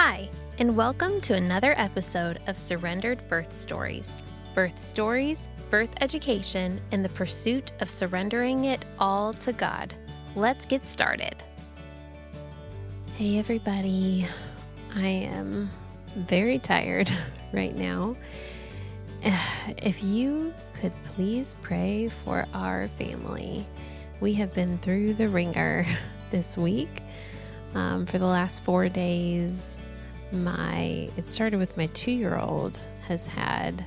Hi, and welcome to another episode of Surrendered Birth Stories. Birth stories, birth education, and the pursuit of surrendering it all to God. Let's get started. Hey everybody, I am very tired right now. If you could please pray for our family. We have been through the ringer this week. For the last 4 days, it started with my 2-year-old has had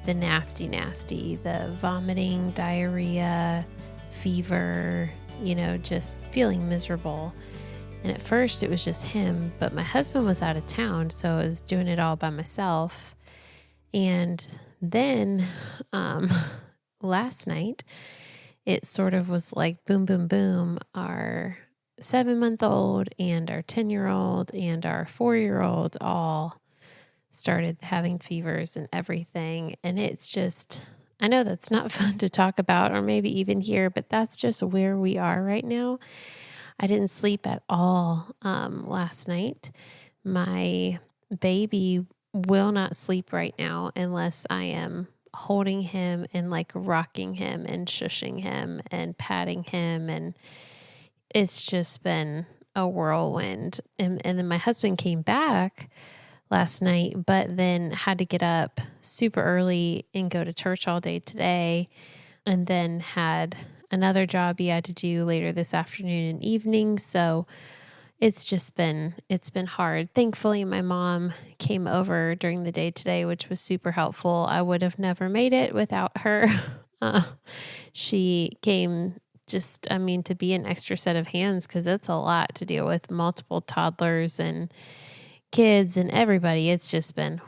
the nasty, the vomiting, diarrhea, fever, just feeling miserable. And at first it was just him, but my husband was out of town, so I was doing it all by myself. And then last night, it sort of was like boom, boom, boom. Our 7-month-old and our 10-year-old and our 4-year-old all started having fevers and everything. And it's just, I know that's not fun to talk about or maybe even hear, but that's just where we are right now. I didn't sleep at all last night. My baby will not sleep right now unless I am holding him and like rocking him and shushing him and patting him. And it's just been a whirlwind. And then my husband came back last night, but then had to get up super early and go to church all day today. And then had another job he had to do later this afternoon and evening. So it's been hard. Thankfully, my mom came over during the day today, which was super helpful. I would have never made it without her. She came to be an extra set of hands because it's a lot to deal with multiple toddlers and kids and everybody. It's just been,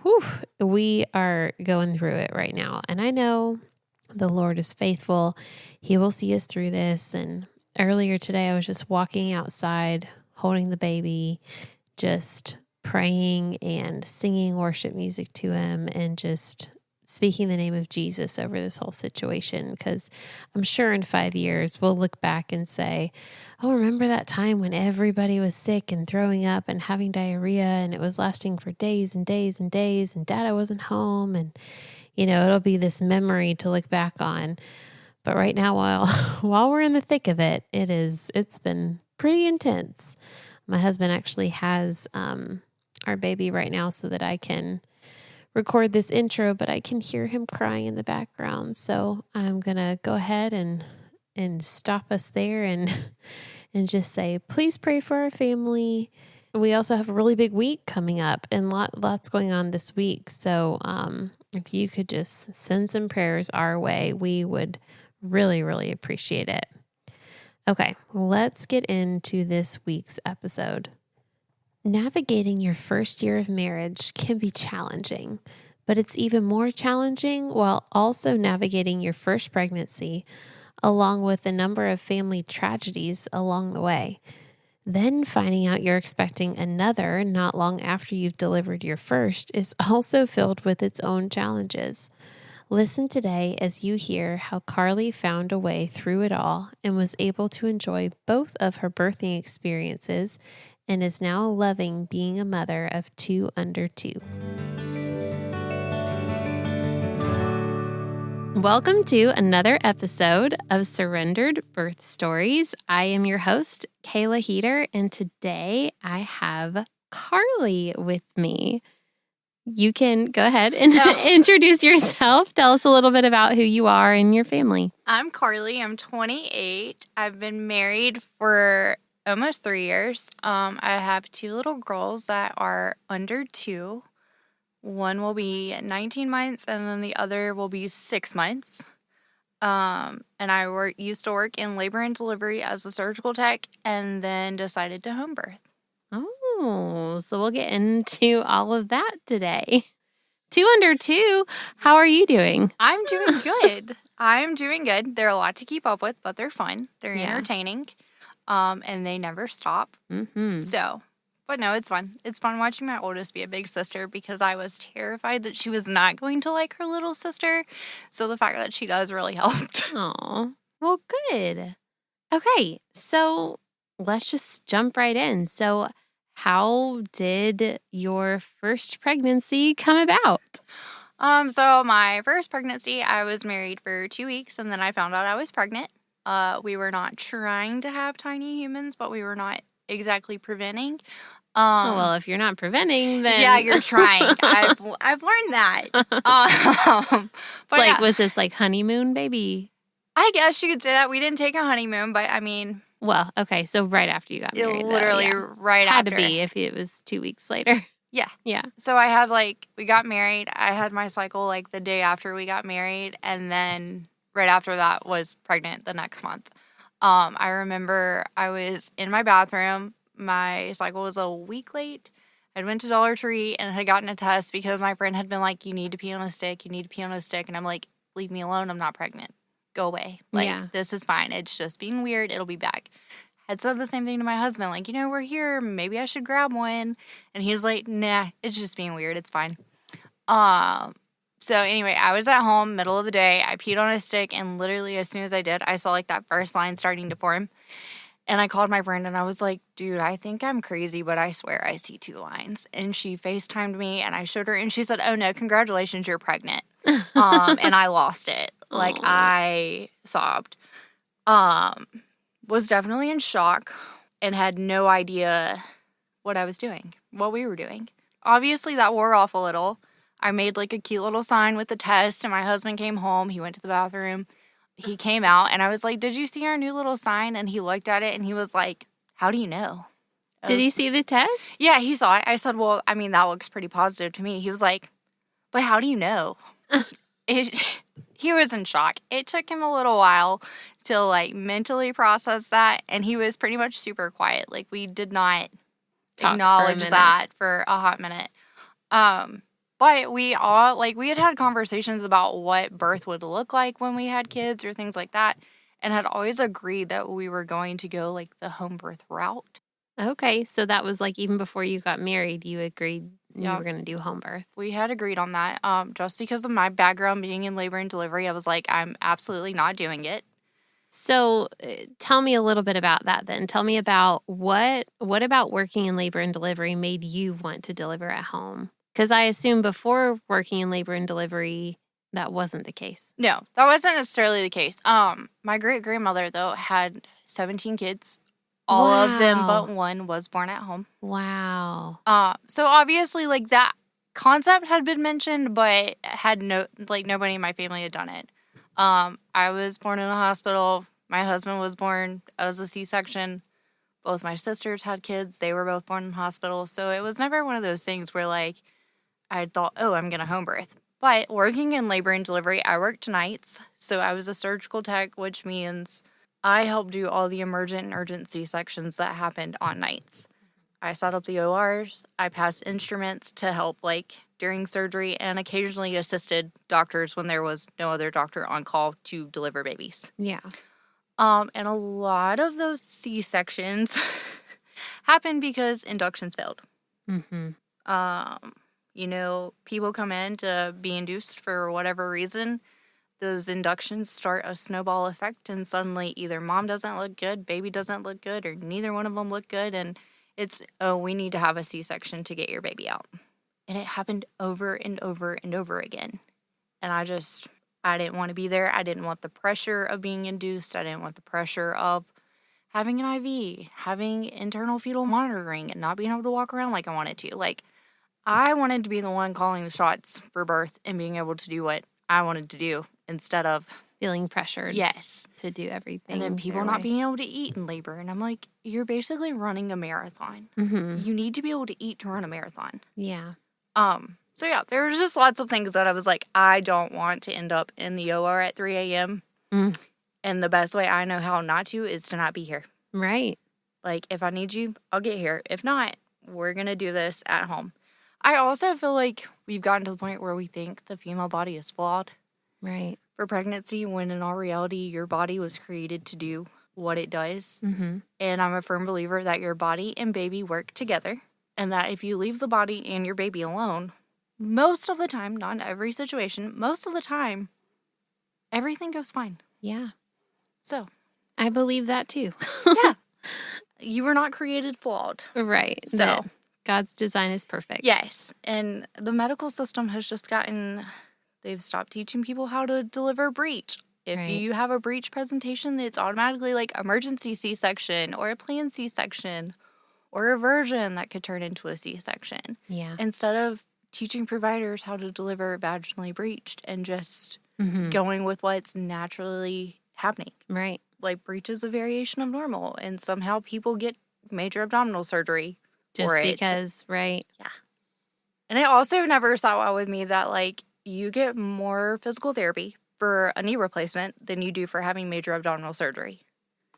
we are going through it right now. And I know the Lord is faithful. He will see us through this. And earlier today, I was just walking outside, holding the baby, just praying and singing worship music to him and just speaking the name of Jesus over this whole situation. Because I'm sure in 5 years, we'll look back and say, oh, remember that time when everybody was sick and throwing up and having diarrhea and it was lasting for days and days and days and Dada wasn't home. And, it'll be this memory to look back on. But right now, while we're in the thick of it, it's been pretty intense. My husband actually has our baby right now so that I can record this intro, but I can hear him crying in the background. So I'm going to go ahead and stop us there and just say, please pray for our family. We also have a really big week coming up and lots going on this week. So if you could just send some prayers our way, we would really, really appreciate it. Okay, let's get into this week's episode. Navigating your first year of marriage can be challenging, but it's even more challenging while also navigating your first pregnancy, along with a number of family tragedies along the way. Then finding out you're expecting another not long after you've delivered your first is also filled with its own challenges. Listen today as you hear how Carlie found a way through it all and was able to enjoy both of her birthing experiences and is now loving being a mother of 2 under 2. Welcome to another episode of Surrendered Birth Stories. I am your host, Kayla Heater, and today I have Carlie with me. You can go ahead and introduce yourself. Tell us a little bit about who you are and your family. I'm Carlie. I'm 28. I've been married for almost 3 years. I have 2 little girls that are under 2. One will be 19 months and then the other will be 6 months. And I used to work in labor and delivery as a surgical tech and then decided to home birth. Oh, so we'll get into all of that today. 2 under 2, how are you doing? I'm doing good. They're a lot to keep up with, but they're fun. They're entertaining. And they never stop. Mm-hmm. But no, it's fun. It's fun watching my oldest be a big sister because I was terrified that she was not going to like her little sister. So the fact that she does really helped. Oh, well, good. Okay, so let's just jump right in. So How did your first pregnancy come about? So my first pregnancy, I was married for 2 weeks, and then I found out I was pregnant. We were not trying to have tiny humans, but we were not exactly preventing. Oh, well, if you're not preventing, then yeah, you're trying. I've learned that. But like, yeah, was this like honeymoon baby? I guess you could say that. We didn't take a honeymoon, but I mean, Well, okay, so right after you got it married, literally though, yeah. right Had after. to be if it was 2 weeks later. Yeah. Yeah. So I had we got married. I had my cycle the day after we got married, and then right after that was pregnant the next month. I remember I was in my bathroom. My cycle was a week late. I went to Dollar Tree and had gotten a test because my friend had been like, "You need to pee on a stick. You need to pee on a stick." And I'm like, "Leave me alone. I'm not pregnant. Go away. This is fine. It's just being weird. It'll be back." Had said the same thing to my husband, we're here. Maybe I should grab one. And he's like, "Nah, it's just being weird. It's fine." So anyway, I was at home, middle of the day. I peed on a stick, and literally as soon as I did, I saw that first line starting to form. And I called my friend, and I was like, "Dude, I think I'm crazy, but I swear I see 2 lines." And she FaceTimed me, and I showed her, and she said, "Oh no, congratulations, you're pregnant." And I lost it. I sobbed. Was definitely in shock and had no idea what I was doing, what we were doing. Obviously, that wore off a little. I made a cute little sign with the test, and my husband came home. He went to the bathroom. He came out, and I was like, "Did you see our new little sign?" And he looked at it, and he was like, "How do you know?" Did he see the test? Yeah, he saw it. I said, "Well, I mean, that looks pretty positive to me." He was like, "But how do you know?" He was in shock. It took him a little while to mentally process that, and he was pretty much super quiet. We did not acknowledge that for a hot minute. But we all we had conversations about what birth would look like when we had kids or things like that, and had always agreed that we were going to go the home birth route. Okay, so that was even before you got married, you agreed you were going to do home birth. We had agreed on that. Just because of my background being in labor and delivery, I was like, I'm absolutely not doing it. So tell me a little bit about that then. Tell me about what about working in labor and delivery made you want to deliver at home? Because I assume before working in labor and delivery, that wasn't the case. No, that wasn't necessarily the case. My great-grandmother, though, had 17 kids. All of them but one was born at home. Wow. So obviously, that concept had been mentioned, but had nobody in my family had done it. I was born in a hospital. My husband was born as a C-section. Both my sisters had kids. They were both born in hospitals. So it was never one of those things where I thought, oh, I'm going to home birth. But working in labor and delivery, I worked nights. So I was a surgical tech, which means I helped do all the emergent and urgent C-sections that happened on nights. I set up the ORs. I passed instruments to help during surgery, and occasionally assisted doctors when there was no other doctor on call to deliver babies. Yeah. And a lot of those C-sections happened because inductions failed. Mm-hmm. People come in to be induced for whatever reason. Those inductions start a snowball effect, and suddenly either mom doesn't look good, baby doesn't look good, or neither one of them look good, and it's, oh, we need to have a C-section to get your baby out. And it happened over and over and over again. And I didn't want to be there. I didn't want the pressure of being induced. I didn't want the pressure of having an IV, having internal fetal monitoring, and not being able to walk around like I wanted to. I wanted to be the one calling the shots for birth and being able to do what I wanted to do instead of feeling pressured. Yes. To do everything. And then people not being able to eat in labor. And I'm like, you're basically running a marathon. Mm-hmm. You need to be able to eat to run a marathon. Yeah. So yeah, there was just lots of things that I was like, I don't want to end up in the OR at 3 a.m. Mm. And the best way I know how not to is to not be here. Right. If I need you, I'll get here. If not, we're going to do this at home. I also feel like we've gotten to the point where we think the female body is flawed. Right. For pregnancy, when in all reality, your body was created to do what it does. Mm-hmm. And I'm a firm believer that your body and baby work together. And that if you leave the body and your baby alone, most of the time, not in every situation, most of the time, everything goes fine. Yeah. So. I believe that too. Yeah. you were not created flawed. Right. So, that God's design is perfect. yes. And the medical system has just they've stopped teaching people how to deliver breech. If Right. you have a breech presentation, it's automatically like emergency C-section or a planned C-section or a version that could turn into a C-section. Yeah. Instead of teaching providers how to deliver vaginally breeched and just going with what's naturally happening. Right. Like, breech is a variation of normal, and somehow people get major abdominal surgery Just for it. because, right. Yeah. And it also never sat well with me that, like, you get more physical therapy for a knee replacement than you do for having major abdominal surgery.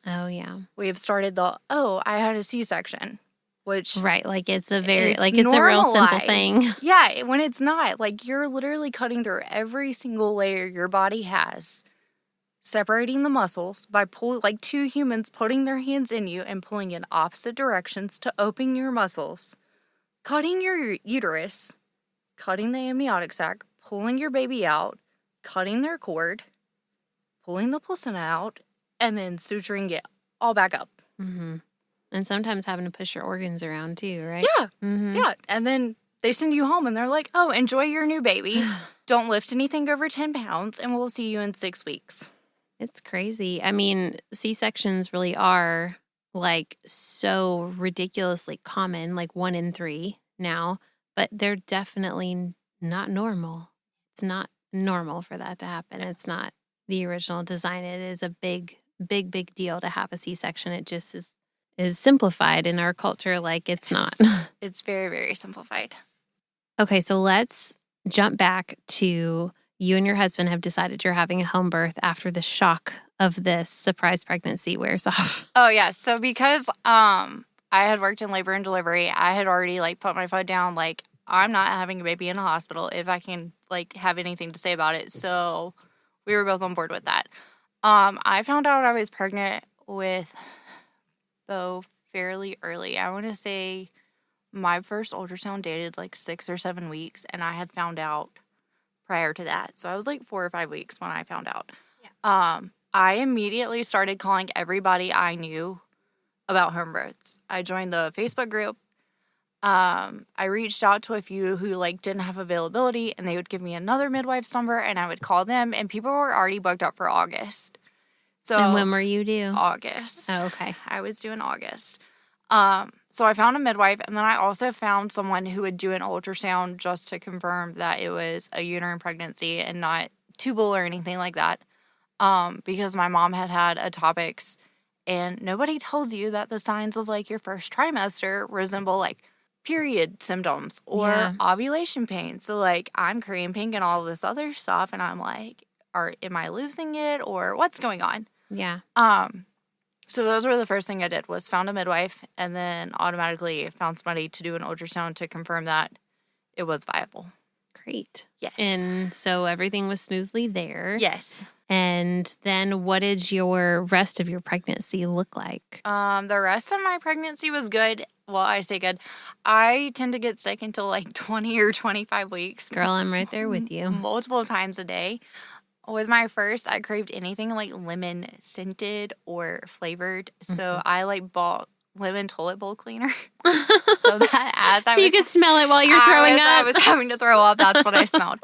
Oh, yeah. We have started I had a C-section, which... Right. Like, it's a real normalized. simple thing. Yeah, when it's not. Like, you're literally cutting through every single layer your body has, separating the muscles by like two humans putting their hands in you and pulling in opposite directions to open your muscles, cutting your uterus, cutting the amniotic sac, pulling your baby out, cutting their cord, pulling the placenta out, and then suturing it all back up. Mm-hmm. And sometimes having to push your organs around too, right? Yeah. Yeah. And then they send you home and they're like, oh, enjoy your new baby. Don't lift anything over 10 pounds and we'll see you in 6 weeks. It's crazy. I mean, C-sections really are like so ridiculously common, like 1 in 3 now, but they're definitely not normal. It's not normal for that to happen. It's not the original design. It is a big deal to have a C-section. It just is simplified in our culture like it's not. It's very, very simplified. Okay, so let's jump back to you and your husband have decided you're having a home birth after the shock of this surprise pregnancy wears off. Oh, yeah. So because I had worked in labor and delivery, I had already like put my foot down, like, I'm not having a baby in a hospital if I can like have anything to say about it. So we were both on board with that. I found out I was pregnant with Bo fairly early. I want to say my first ultrasound dated like 6 or 7 weeks, and I had found out prior to that. So I was like 4 or 5 weeks when I found out. Yeah. I immediately started calling everybody I knew about home births. I joined the Facebook group. I reached out to a few who like didn't have availability, and they would give me another midwife's number, and I would call them, and people were already booked up for August. So And when were you due? August. Oh, okay. I was due in August. So I found a midwife, and then I also found someone who would do an ultrasound just to confirm that it was a uterine pregnancy and not tubal or anything like that. Because my mom had ectopics, and nobody tells you that the signs of like your first trimester resemble like period symptoms or ovulation pain. So like I'm cramping and all this other stuff, and I'm like, am I losing it or what's going on? Yeah. So those were the first thing I did was found a midwife and then automatically found somebody to do an ultrasound to confirm that it was viable. Great. Yes. And so everything was smoothly there. Yes. And then what did your rest of your pregnancy look like? The rest of my pregnancy was good. Well, I say good. I tend to get sick until like 20 or 25 weeks. Girl, I'm right there with you. Multiple times a day. With my first, I craved anything like lemon scented or flavored. So I like bought lemon toilet bowl cleaner. So that you could smell it while you're throwing up. I was having to throw up. That's what I smelled.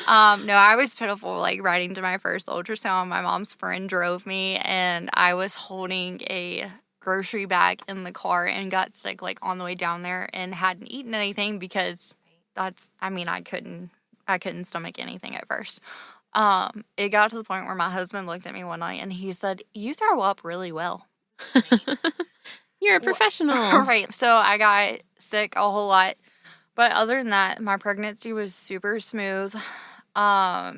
No, I was pitiful. Like riding to my first ultrasound, my mom's friend drove me, and I was holding a grocery bag in the car and got sick like on the way down there and hadn't eaten anything because I couldn't stomach anything at first. It got to the point where my husband looked at me one night and he said, "You throw up really well." You're a professional. Right. So I got sick a whole lot. But other than that, my pregnancy was super smooth. I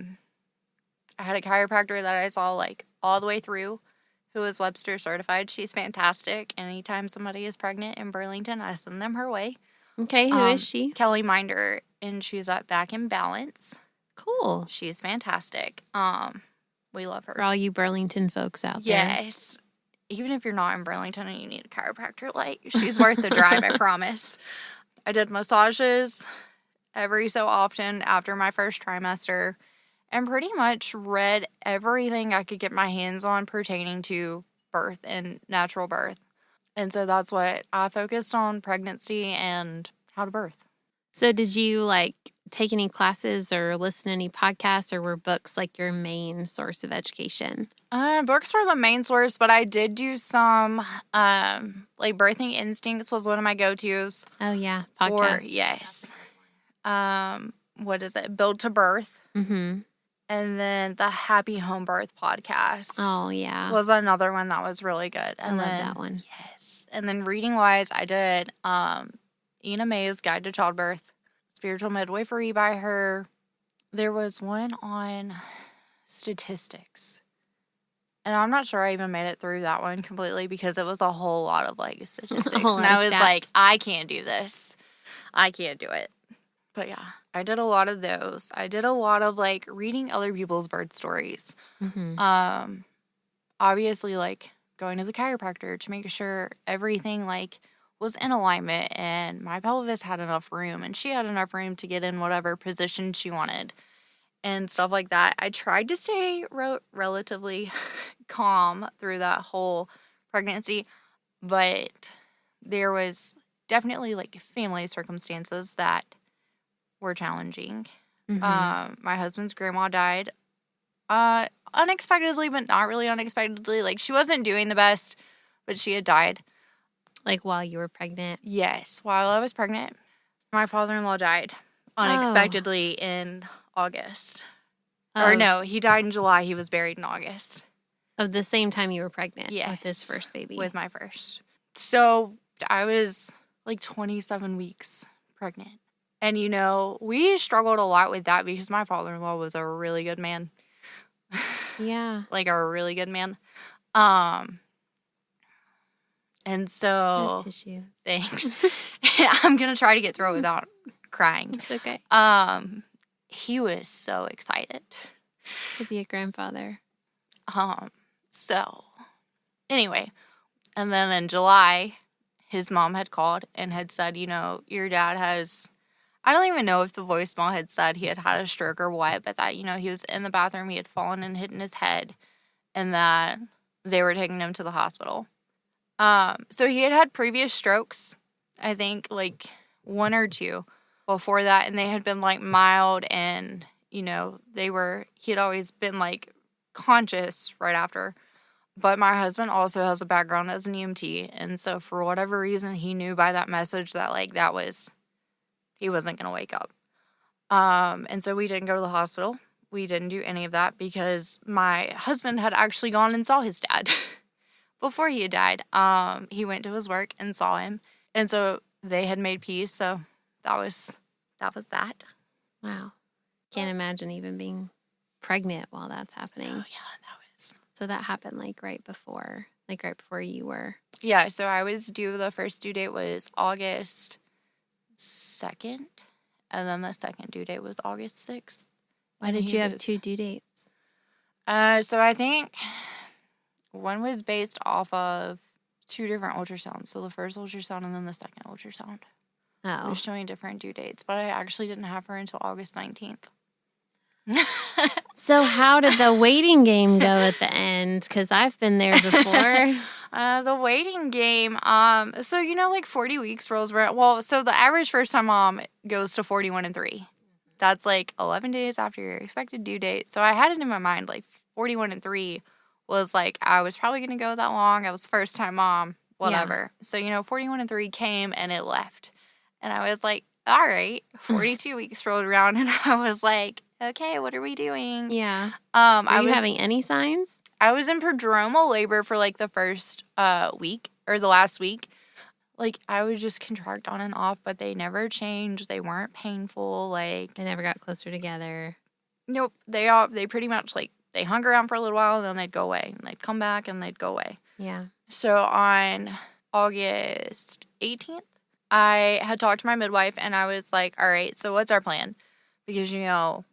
had a chiropractor that I saw like all the way through who is Webster certified. She's fantastic. Anytime somebody is pregnant in Burlington, I send them her way. Okay. Who is she? Kelly Minder, and she's at Back in Balance. Cool. She's fantastic. We love her. For all you Burlington folks out there. Yes. Even if you're not in Burlington and you need a chiropractor, like, she's worth the drive, I promise. I did massages every so often after my first trimester and pretty much read everything I could get my hands on pertaining to birth and natural birth. And so that's what I focused on, pregnancy and how to birth. So did you like take any classes or listen to any podcasts, or were books like your main source of education? Books were the main source, but I did do some, like Birthing Instincts was one of my go-tos. Oh, yeah. Podcast. Yes. What is it? Build to Birth. Mm-hmm. And then the Happy Home Birth podcast. Oh, yeah. Was another one that was really good. I love that one. Yes. And then reading-wise, I did Ina May's Guide to Childbirth, Spiritual Midwifery by her. There was one on statistics. And I'm not sure I even made it through that one completely because it was a whole lot of, like, statistics. And I was like, I can't do this. I can't do it. But, yeah, I did a lot of those. I did a lot of, like, reading other people's birth stories. Mm-hmm. Obviously, like, going to the chiropractor to make sure everything, like, was in alignment and my pelvis had enough room and she had enough room to get in whatever position she wanted. And stuff like that. I tried to stay relatively calm through that whole pregnancy, but there was definitely like family circumstances that were challenging. Mm-hmm. My husband's grandma died unexpectedly, but not really unexpectedly. Like, she wasn't doing the best, but she had died. Like while you were pregnant? Yes, while I was pregnant. My father-in-law died unexpectedly in August. Or no, he died in July. He was buried in August. Of the same time you were pregnant? Yes. With his first baby? With my first. So I was like 27 weeks pregnant. And, you know, we struggled a lot with that because my father-in-law was a really good man. Yeah. Like a really good man. And so... Tissue. Thanks. I'm going to try to get through it without crying. It's okay. He was so excited to be a grandfather. So anyway, and then in July, his mom had called and had said, you know, your dad has, I don't even know if the voicemail had said he had had a stroke or what, but that, you know, he was in the bathroom, he had fallen and hit his head, and that they were taking him to the hospital. So he had previous strokes, I think like 1 or 2 before that, and they had been like mild, and you know, he had always been like conscious right after. But my husband also has a background as an EMT, and so for whatever reason, he knew by that message that like he wasn't going to wake up. And so we didn't go to the hospital. We didn't do any of that because my husband had actually gone and saw his dad before he had died. He went to his work and saw him, and so they had made peace. So that was that. Wow. Can't imagine even being pregnant while that's happening. Oh, yeah, that was. So that happened right before you were. Yeah, so I was due, the first due date was August 2nd, and then the second due date was August 6th. Why did you have 2 due dates? So I think one was based off of 2 different ultrasounds. So the first ultrasound and then the second ultrasound. Oh. They're showing different due dates, but I actually didn't have her until August 19th. So how did the waiting game go at the end? Because I've been there before. The waiting game, so, you know, like 40 weeks rolls around. Well, so the average first-time mom goes to 41 and 3. That's like 11 days after your expected due date. So I had it in my mind, like 41 and 3 was like, I was probably going to go that long. I was first-time mom, whatever. Yeah. So, you know, 41 and 3 came and it left. And I was like, all right, 42 weeks rolled around and I was like, okay, what are we doing? Yeah. Are you having any signs? I was in prodromal labor for like the first week or the last week. Like, I would just contract on and off, but they never changed. They weren't painful. Like, they never got closer together. Nope. They pretty much like, they hung around for a little while and then they'd go away. And they'd come back and they'd go away. Yeah. So on August 18th, I had talked to my midwife and I was like, all right, so what's our plan? Because, you know,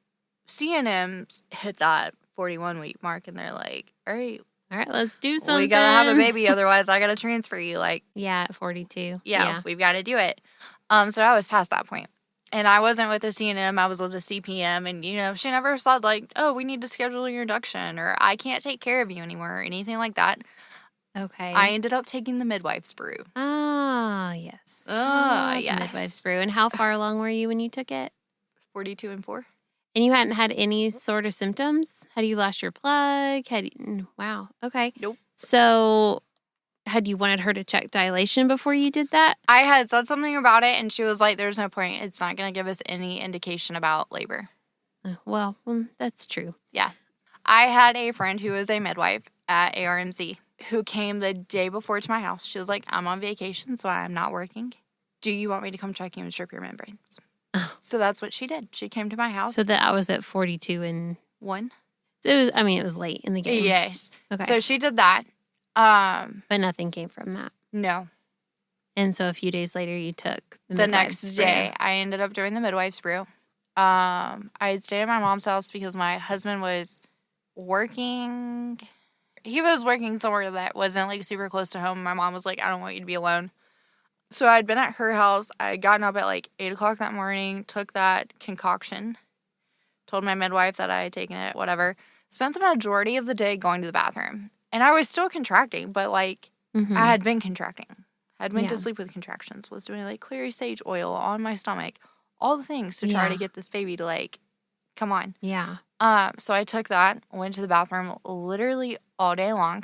CNMs hit that 41-week mark and they're like, all right, let's do something. We got to have a baby, otherwise I got to transfer you. Like, yeah, at 42. Yeah, we've got to do it. So I was past that point. And I wasn't with a CNM, I was with a CPM. And, you know, she never said like, oh, we need to schedule your induction or I can't take care of you anymore or anything like that. Okay. I ended up taking the midwife's brew. Ah, yes. Yes. The midwife's brew. And how far along were you when you took it? 42 and 4. And you hadn't had any sort of symptoms? Had you lost your plug? Wow. Okay. Nope. So had you wanted her to check dilation before you did that? I had said something about it, and she was like, there's no point. It's not going to give us any indication about labor. Well, that's true. Yeah. I had a friend who was a midwife at ARMC who came the day before to my house. She was like, I'm on vacation, so I'm not working. Do you want me to come check you and strip your membranes? So that's what she did. She came to my house. So that I was at 42 and 1. So it was late in the game. Yes. Okay. So she did that. But nothing came from that. No. And so a few days later, you took the next day. I ended up doing the midwife's brew. I had stayed at my mom's house because my husband was working. He was working somewhere that wasn't like super close to home. My mom was like, I don't want you to be alone. So I'd been at her house. I had gotten up at like 8 o'clock that morning, took that concoction, told my midwife that I had taken it, whatever. Spent the majority of the day going to the bathroom. And I was still contracting, but like I had been contracting. I'd went to sleep with contractions, was doing like clear sage oil on my stomach, all the things to try to get this baby to like, come on. Yeah. So I took that, went to the bathroom literally all day long.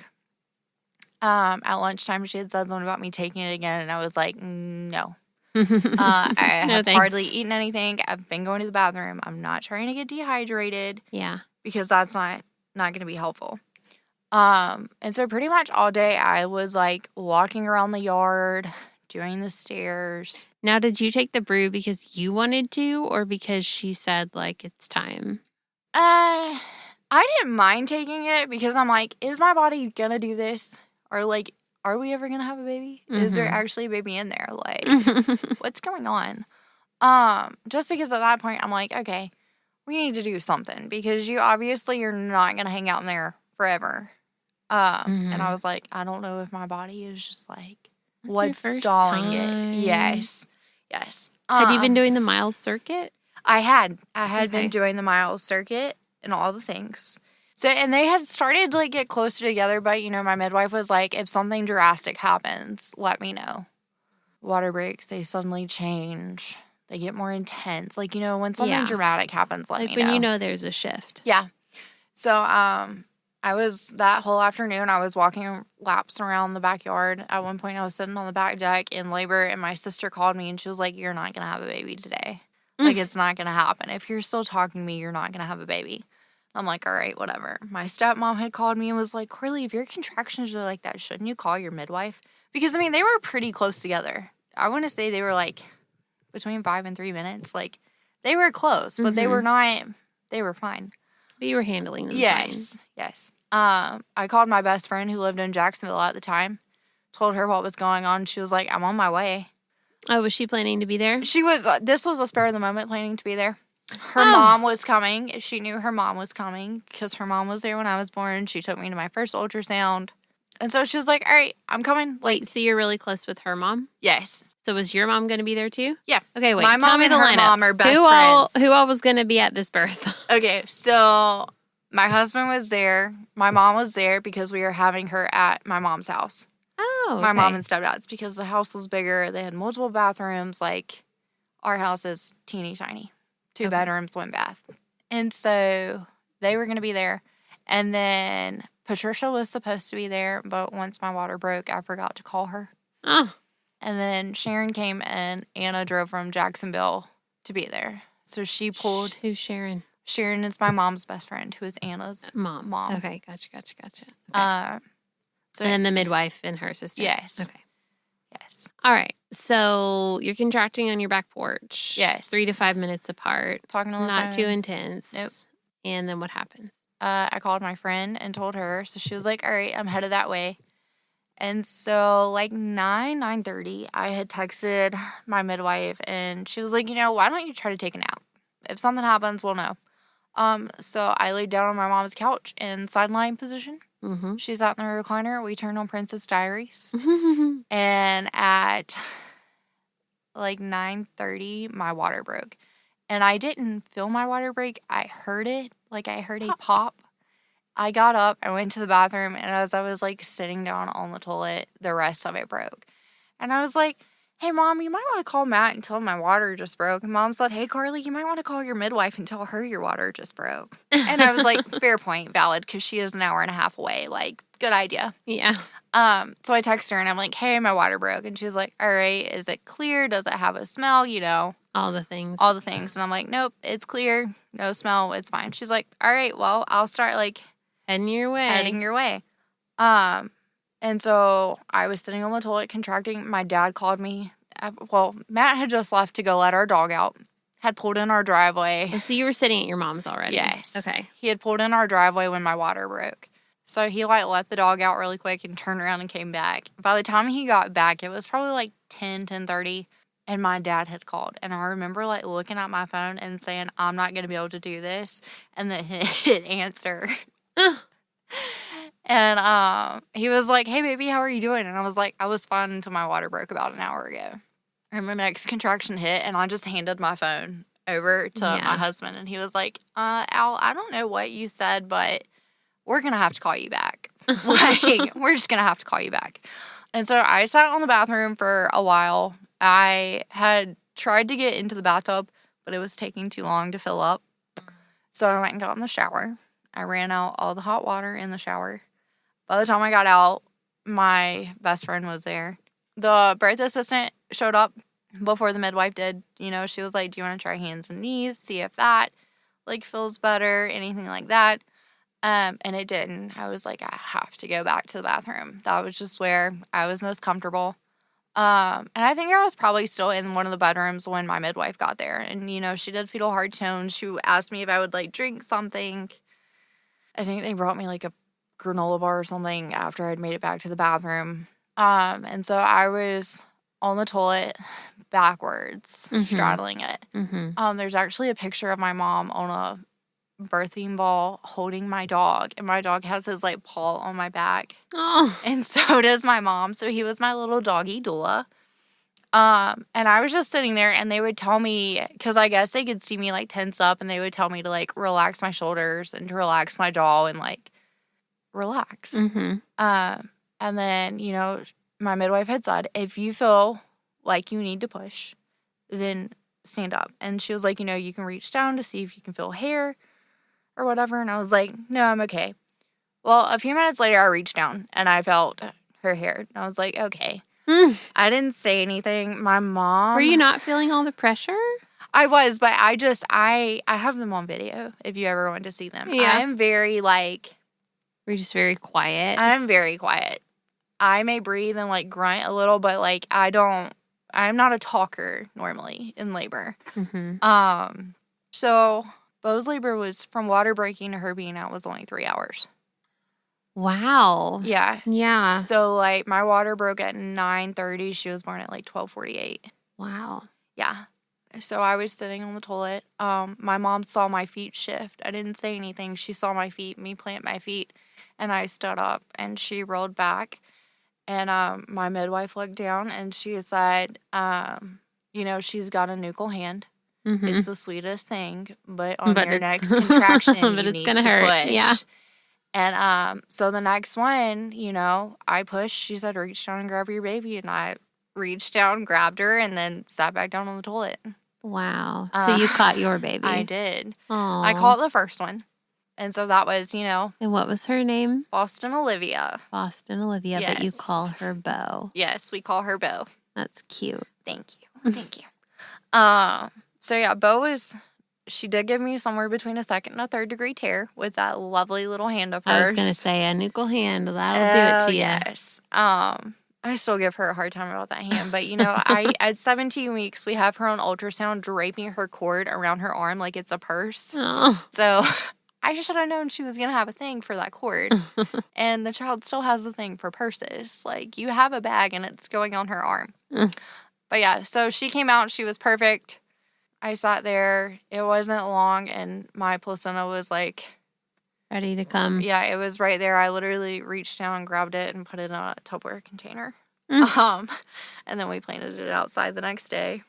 At lunchtime, she had said something about me taking it again, and I was like, no. I have hardly eaten anything. I've been going to the bathroom. I'm not trying to get dehydrated. Yeah. Because that's not going to be helpful. And so pretty much all day I was like walking around the yard, doing the stairs. Now, did you take the brew because you wanted to or because she said like it's time? I didn't mind taking it because I'm like, is my body going to do this? Or like, are we ever going to have a baby? Is there actually a baby in there? Like, what's going on? Just because at that point I'm like, okay, we need to do something because you're not going to hang out in there forever. And I was like, I don't know if my body is just like, what's stalling it? Yes. Had you been doing the miles circuit? I had been doing the miles circuit and all the things. So, and they had started to like get closer together, but you know, my midwife was like, if something drastic happens, let me know. Water breaks, they suddenly change. They get more intense. Like, you know, when something dramatic happens, let me know. Like when you know there's a shift. Yeah. So, I was, that whole afternoon, I was walking laps around the backyard. At one point, I was sitting on the back deck in labor, and my sister called me, and she was like, you're not going to have a baby today. Like, it's not going to happen. If you're still talking to me, you're not going to have a baby. I'm like, all right, whatever. My stepmom had called me and was like, Carlie, if your contractions are like that, shouldn't you call your midwife? Because, I mean, they were pretty close together. I want to say they were, like, between 5 and 3 minutes. Like, they were close, but they were not, they were fine. But you were handling them Yes. I called my best friend who lived in Jacksonville at the time, told her what was going on. She was like, I'm on my way. Oh, was she planning to be there? She was, this was a spur of the moment planning to be there. Her mom was coming. She knew her mom was coming because her mom was there when I was born. She took me to my first ultrasound. And so she was like, all right, I'm coming. Wait, so you're really close with her mom? Yes. So was your mom going to be there too? Yeah. Okay, wait. My mom and her mom are best friends. friends. Who all was going to be at this birth? Okay, so my husband was there. My mom was there because we were having her at my mom's house. Oh, okay. My mom and stepdad's because the house was bigger. They had multiple bathrooms. Like, our house is teeny tiny. 2 bedrooms, 1 bath. And so they were going to be there. And then Patricia was supposed to be there, but once my water broke, I forgot to call her. Oh. And then Sharon came and Anna drove from Jacksonville to be there. So she pulled. Who's Sharon? Sharon is my mom's best friend, who is Anna's mom. Okay, gotcha. Okay. So and then the midwife and her sister. Yes. Okay. Yes. All right. So you're contracting on your back porch. Yes. 3 to 5 minutes apart. Talking on the phone. Not too intense. Nope. And then what happens? I called my friend and told her. So she was like, all right, I'm headed that way. And so like 9:30, I had texted my midwife and she was like, you know, why don't you try to take a nap? If something happens, we'll know. So I laid down on my mom's couch in sideline position. Mm-hmm. She's out in the recliner. We turned on Princess Diaries. And at like 9:30, my water broke. And I didn't feel my water break. I heard it. Like I heard a pop. I got up, I went to the bathroom, and as I was, like, sitting down on the toilet, the rest of it broke. And I was like, hey, Mom, you might want to call Matt and tell him my water just broke. And Mom said, hey, Carlie, you might want to call your midwife and tell her your water just broke. And I was like, fair point, valid, because she is an hour and a half away. Like, good idea. Yeah. So I text her and I'm like, hey, my water broke. And she's like, all right, is it clear? Does it have a smell? You know, All the things. all the things. And I'm like, nope, it's clear. No smell. It's fine. She's like, all right, well, I'll start like Heading your way. heading your way. And so I was sitting on the toilet contracting. My dad called me. Well, Matt had just left to go let our dog out. Had pulled in our driveway. Oh, so you were sitting at your mom's already? Yes. Okay. He had pulled in our driveway when my water broke. So he like let the dog out really quick and turned around and came back. By the time he got back, it was probably like 10:30, and my dad had called. And I remember like looking at my phone and saying, I'm not going to be able to do this. And then he hit answer. And he was like, hey, baby, how are you doing? And I was like, I was fine until my water broke about an hour ago. And my next contraction hit, and I just handed my phone over to my husband. And he was like, Al, I don't know what you said, but we're going to have to call you back. Like, we're just going to have to call you back. And so I sat on the bathroom for a while. I had tried to get into the bathtub, but it was taking too long to fill up. So I went and got in the shower. I ran out all the hot water in the shower. By the time I got out, my best friend was there. The birth assistant showed up before the midwife did. You know, she was like, do you want to try hands and knees, see if that, like, feels better, anything like that? And it didn't. I was like, I have to go back to the bathroom. That was just where I was most comfortable. And I think I was probably still in one of the bedrooms when my midwife got there. And, you know, she did fetal hard tones. She asked me if I would, like, drink something. I think they brought me, like, a granola bar or something after I'd made it back to the bathroom. And so I was on the toilet backwards, straddling it. There's actually a picture of my mom on a birthing ball holding my dog, and my dog has his like paw on my back. Oh. And so does my mom. So he was my little doggy doula. And I was just sitting there, and they would tell me, because I guess they could see me like tense up, and they would tell me to like relax my shoulders and to relax my jaw and like relax. And then, you know, my midwife had said, if you feel like you need to push, then stand up. And she was like, you know, you can reach down to see if you can feel hair or whatever. And I was like, no, I'm okay. Well, a few minutes later, I reached down and I felt her hair. And I was like, okay. I didn't say anything. My mom. Were you not feeling all the pressure? I was, but I have them on video if you ever want to see them. Yeah. I am very like. Were you just very quiet? I'm very quiet. I may breathe and like grunt a little, but like I'm not a talker normally in labor. So Beau's labor was from water breaking to her being out was only 3 hours. Wow. Yeah. Yeah. So like my water broke at 9:30. She was born at like 12:48. Wow. Yeah. So I was sitting on the toilet. My mom saw my feet shift. I didn't say anything. She saw my feet, me plant my feet, and I stood up and she rolled back. And my midwife looked down and she said, you know, she's got a nuchal hand. It's the sweetest thing, but on your next contraction, but you it's need gonna to hurt. push. Yeah. And so the next one, you know, I pushed. She said, reach down and grab your baby. And I reached down, grabbed her, and then sat back down on the toilet. Wow. So you caught your baby. I did. Aww. I caught the first one. And so that was, you know. And what was her name? Boston Olivia. Boston Olivia, yes. But you call her Beau. Yes, we call her Beau. That's cute. Thank you. Thank you. So yeah, Beau she did give me somewhere between a second and a third degree tear with that lovely little hand of hers. I was going to say a nuchal hand. That'll do it to you. Yes. I still give her a hard time about that hand. But, you know, at 17 weeks, we have her on ultrasound draping her cord around her arm like it's a purse. Oh. So I should have known she was going to have a thing for that cord. And the child still has the thing for purses. Like, you have a bag and it's going on her arm. But, yeah, so she came out. She was perfect. I sat there. It wasn't long, and my placenta was, like... ready to come. Yeah, it was right there. I literally reached down and grabbed it and put it in a Tupperware container. And then we planted it outside the next day.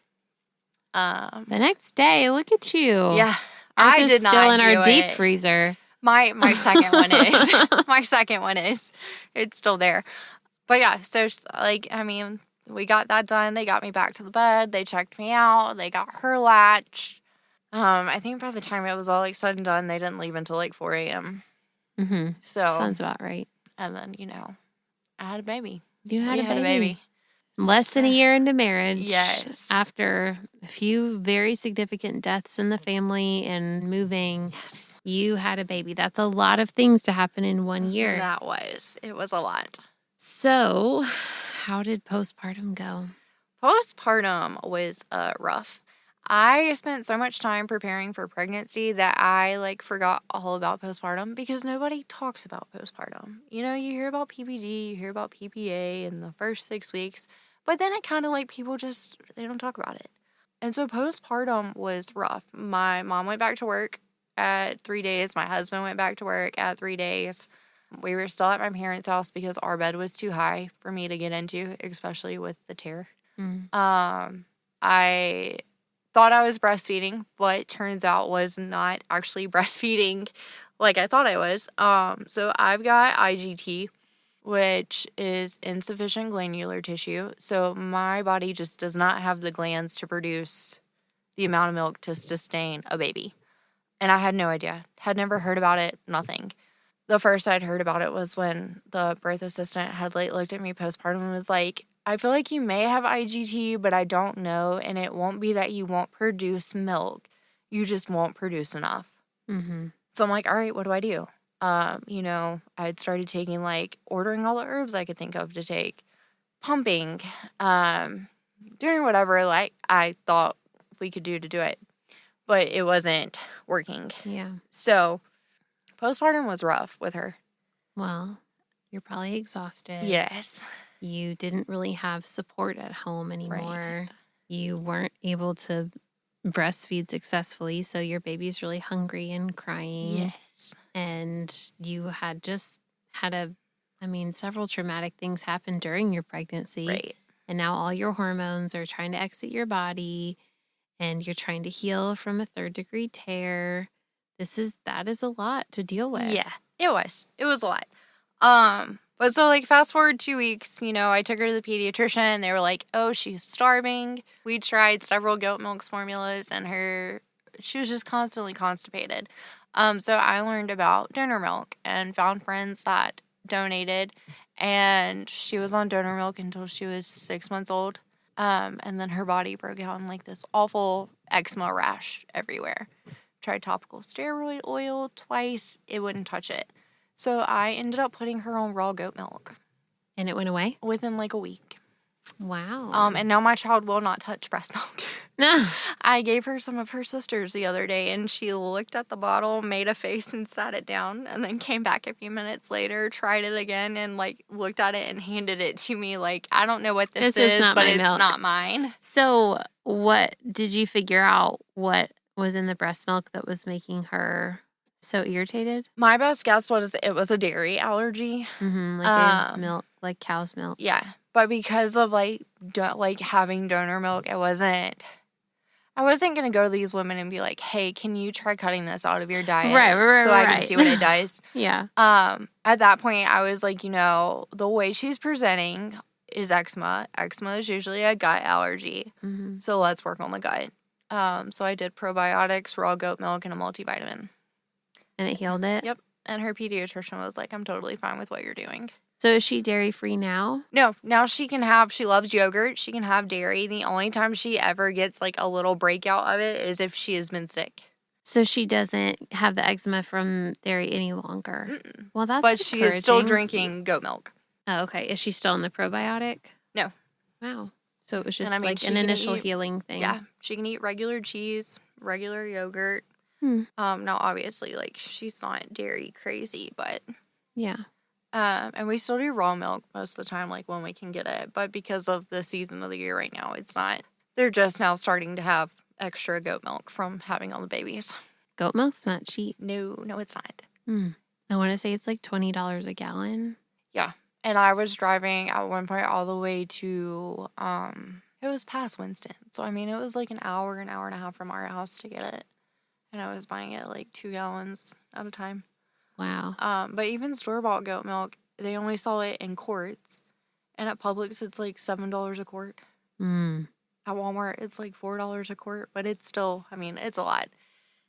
The next day, look at you. Yeah. Ours I is did still not in our do deep it. freezer. My second one is. My second one is. It's still there. But yeah, so like, I mean, we got that done. They got me back to the bed. They checked me out. They got her latched. I think by the time it was all like said and done, they didn't leave until like 4 a.m. Mm-hmm. So Sounds about right. And then, I had a baby. You had We a had baby. Less than a year into marriage. Yes. After a few very significant deaths in the family and moving, Yes. You had a baby. That's a lot of things to happen in 1 year. It was a lot. So, how did postpartum go? Postpartum was rough. I spent so much time preparing for pregnancy that I forgot all about postpartum because nobody talks about postpartum. You hear about PPD, you hear about PPA in the first 6 weeks, but then it kind of people they don't talk about it. And so postpartum was rough. My mom went back to work at 3 days. My husband went back to work at 3 days. We were still at my parents' house because our bed was too high for me to get into, especially with the tear. I thought I was breastfeeding, but turns out was not actually breastfeeding like I thought I was. So I've got IGT, which is insufficient glandular tissue. So my body just does not have the glands to produce the amount of milk to sustain a baby. And I had no idea. Had never heard about it, nothing. The first I'd heard about it was when the birth assistant had looked at me postpartum and was like, I feel like you may have IGT, but I don't know. And it won't be that you won't produce milk. You just won't produce enough. Mm-hmm. So I'm like, all right, what do I do? I'd started taking ordering all the herbs I could think of to take, pumping, doing whatever I thought we could do to do it. But it wasn't working. Yeah. So postpartum was rough with her. Well, you're probably exhausted. Yes. You didn't really have support at home anymore. Right. You weren't able to breastfeed successfully, so your baby's really hungry and crying. Yes. And you had several traumatic things happen during your pregnancy. Right. And now all your hormones are trying to exit your body and you're trying to heal from a 3rd-degree tear. That is a lot to deal with. Yeah, it was. It was a lot. But so fast forward 2 weeks, I took her to the pediatrician and they were like, oh, she's starving. We tried several goat milk formulas and she was just constantly constipated. So I learned about donor milk and found friends that donated, and she was on donor milk until she was 6 months old. And then her body broke out in this awful eczema rash everywhere. Tried topical steroid oil twice. It wouldn't touch it. So I ended up putting her on raw goat milk. And it went away? Within a week. Wow. And now my child will not touch breast milk. No. I gave her some of her sisters the other day, and she looked at the bottle, made a face, and sat it down, and then came back a few minutes later, tried it again, and looked at it and handed it to me. I don't know what this is, but it's not mine. So what did you figure out what was in the breast milk that was making her so irritated? My best guess was it was a dairy allergy. Mm-hmm, a milk, like cow's milk. Yeah, but because of having donor milk, I wasn't gonna go to these women and be like, "Hey, can you try cutting this out of your diet, right, so I can see what it does?" Yeah. At that point, I was like, the way she's presenting is eczema. Eczema is usually a gut allergy, so let's work on the gut. So I did probiotics, raw goat milk, and a multivitamin. And it healed it? Yep. And her pediatrician was like, I'm totally fine with what you're doing. So is she dairy-free now? No. Now she loves yogurt. She can have dairy. The only time she ever gets a little breakout of it is if she has been sick. So she doesn't have the eczema from dairy any longer? Mm-mm. Well, that's But she is still drinking goat milk. Oh, okay. Is she still on the probiotic? No. Wow. So it was just an initial healing thing. Yeah. She can eat regular cheese, regular yogurt. Now, obviously, she's not dairy crazy, but... Yeah. And we still do raw milk most of the time, when we can get it. But because of the season of the year right now, it's not. They're just now starting to have extra goat milk from having all the babies. Goat milk's not cheap. No, it's not. I want to say it's $20 a gallon. Yeah. And I was driving at one point all the way to, it was past Winston. So, it was an hour and a half from our house to get it. And I was buying it 2 gallons at a time. Wow. But even store-bought goat milk, they only sell it in quarts. And at Publix, it's like $7 a quart. Mm. At Walmart, it's like $4 a quart. But it's still, I mean, it's a lot.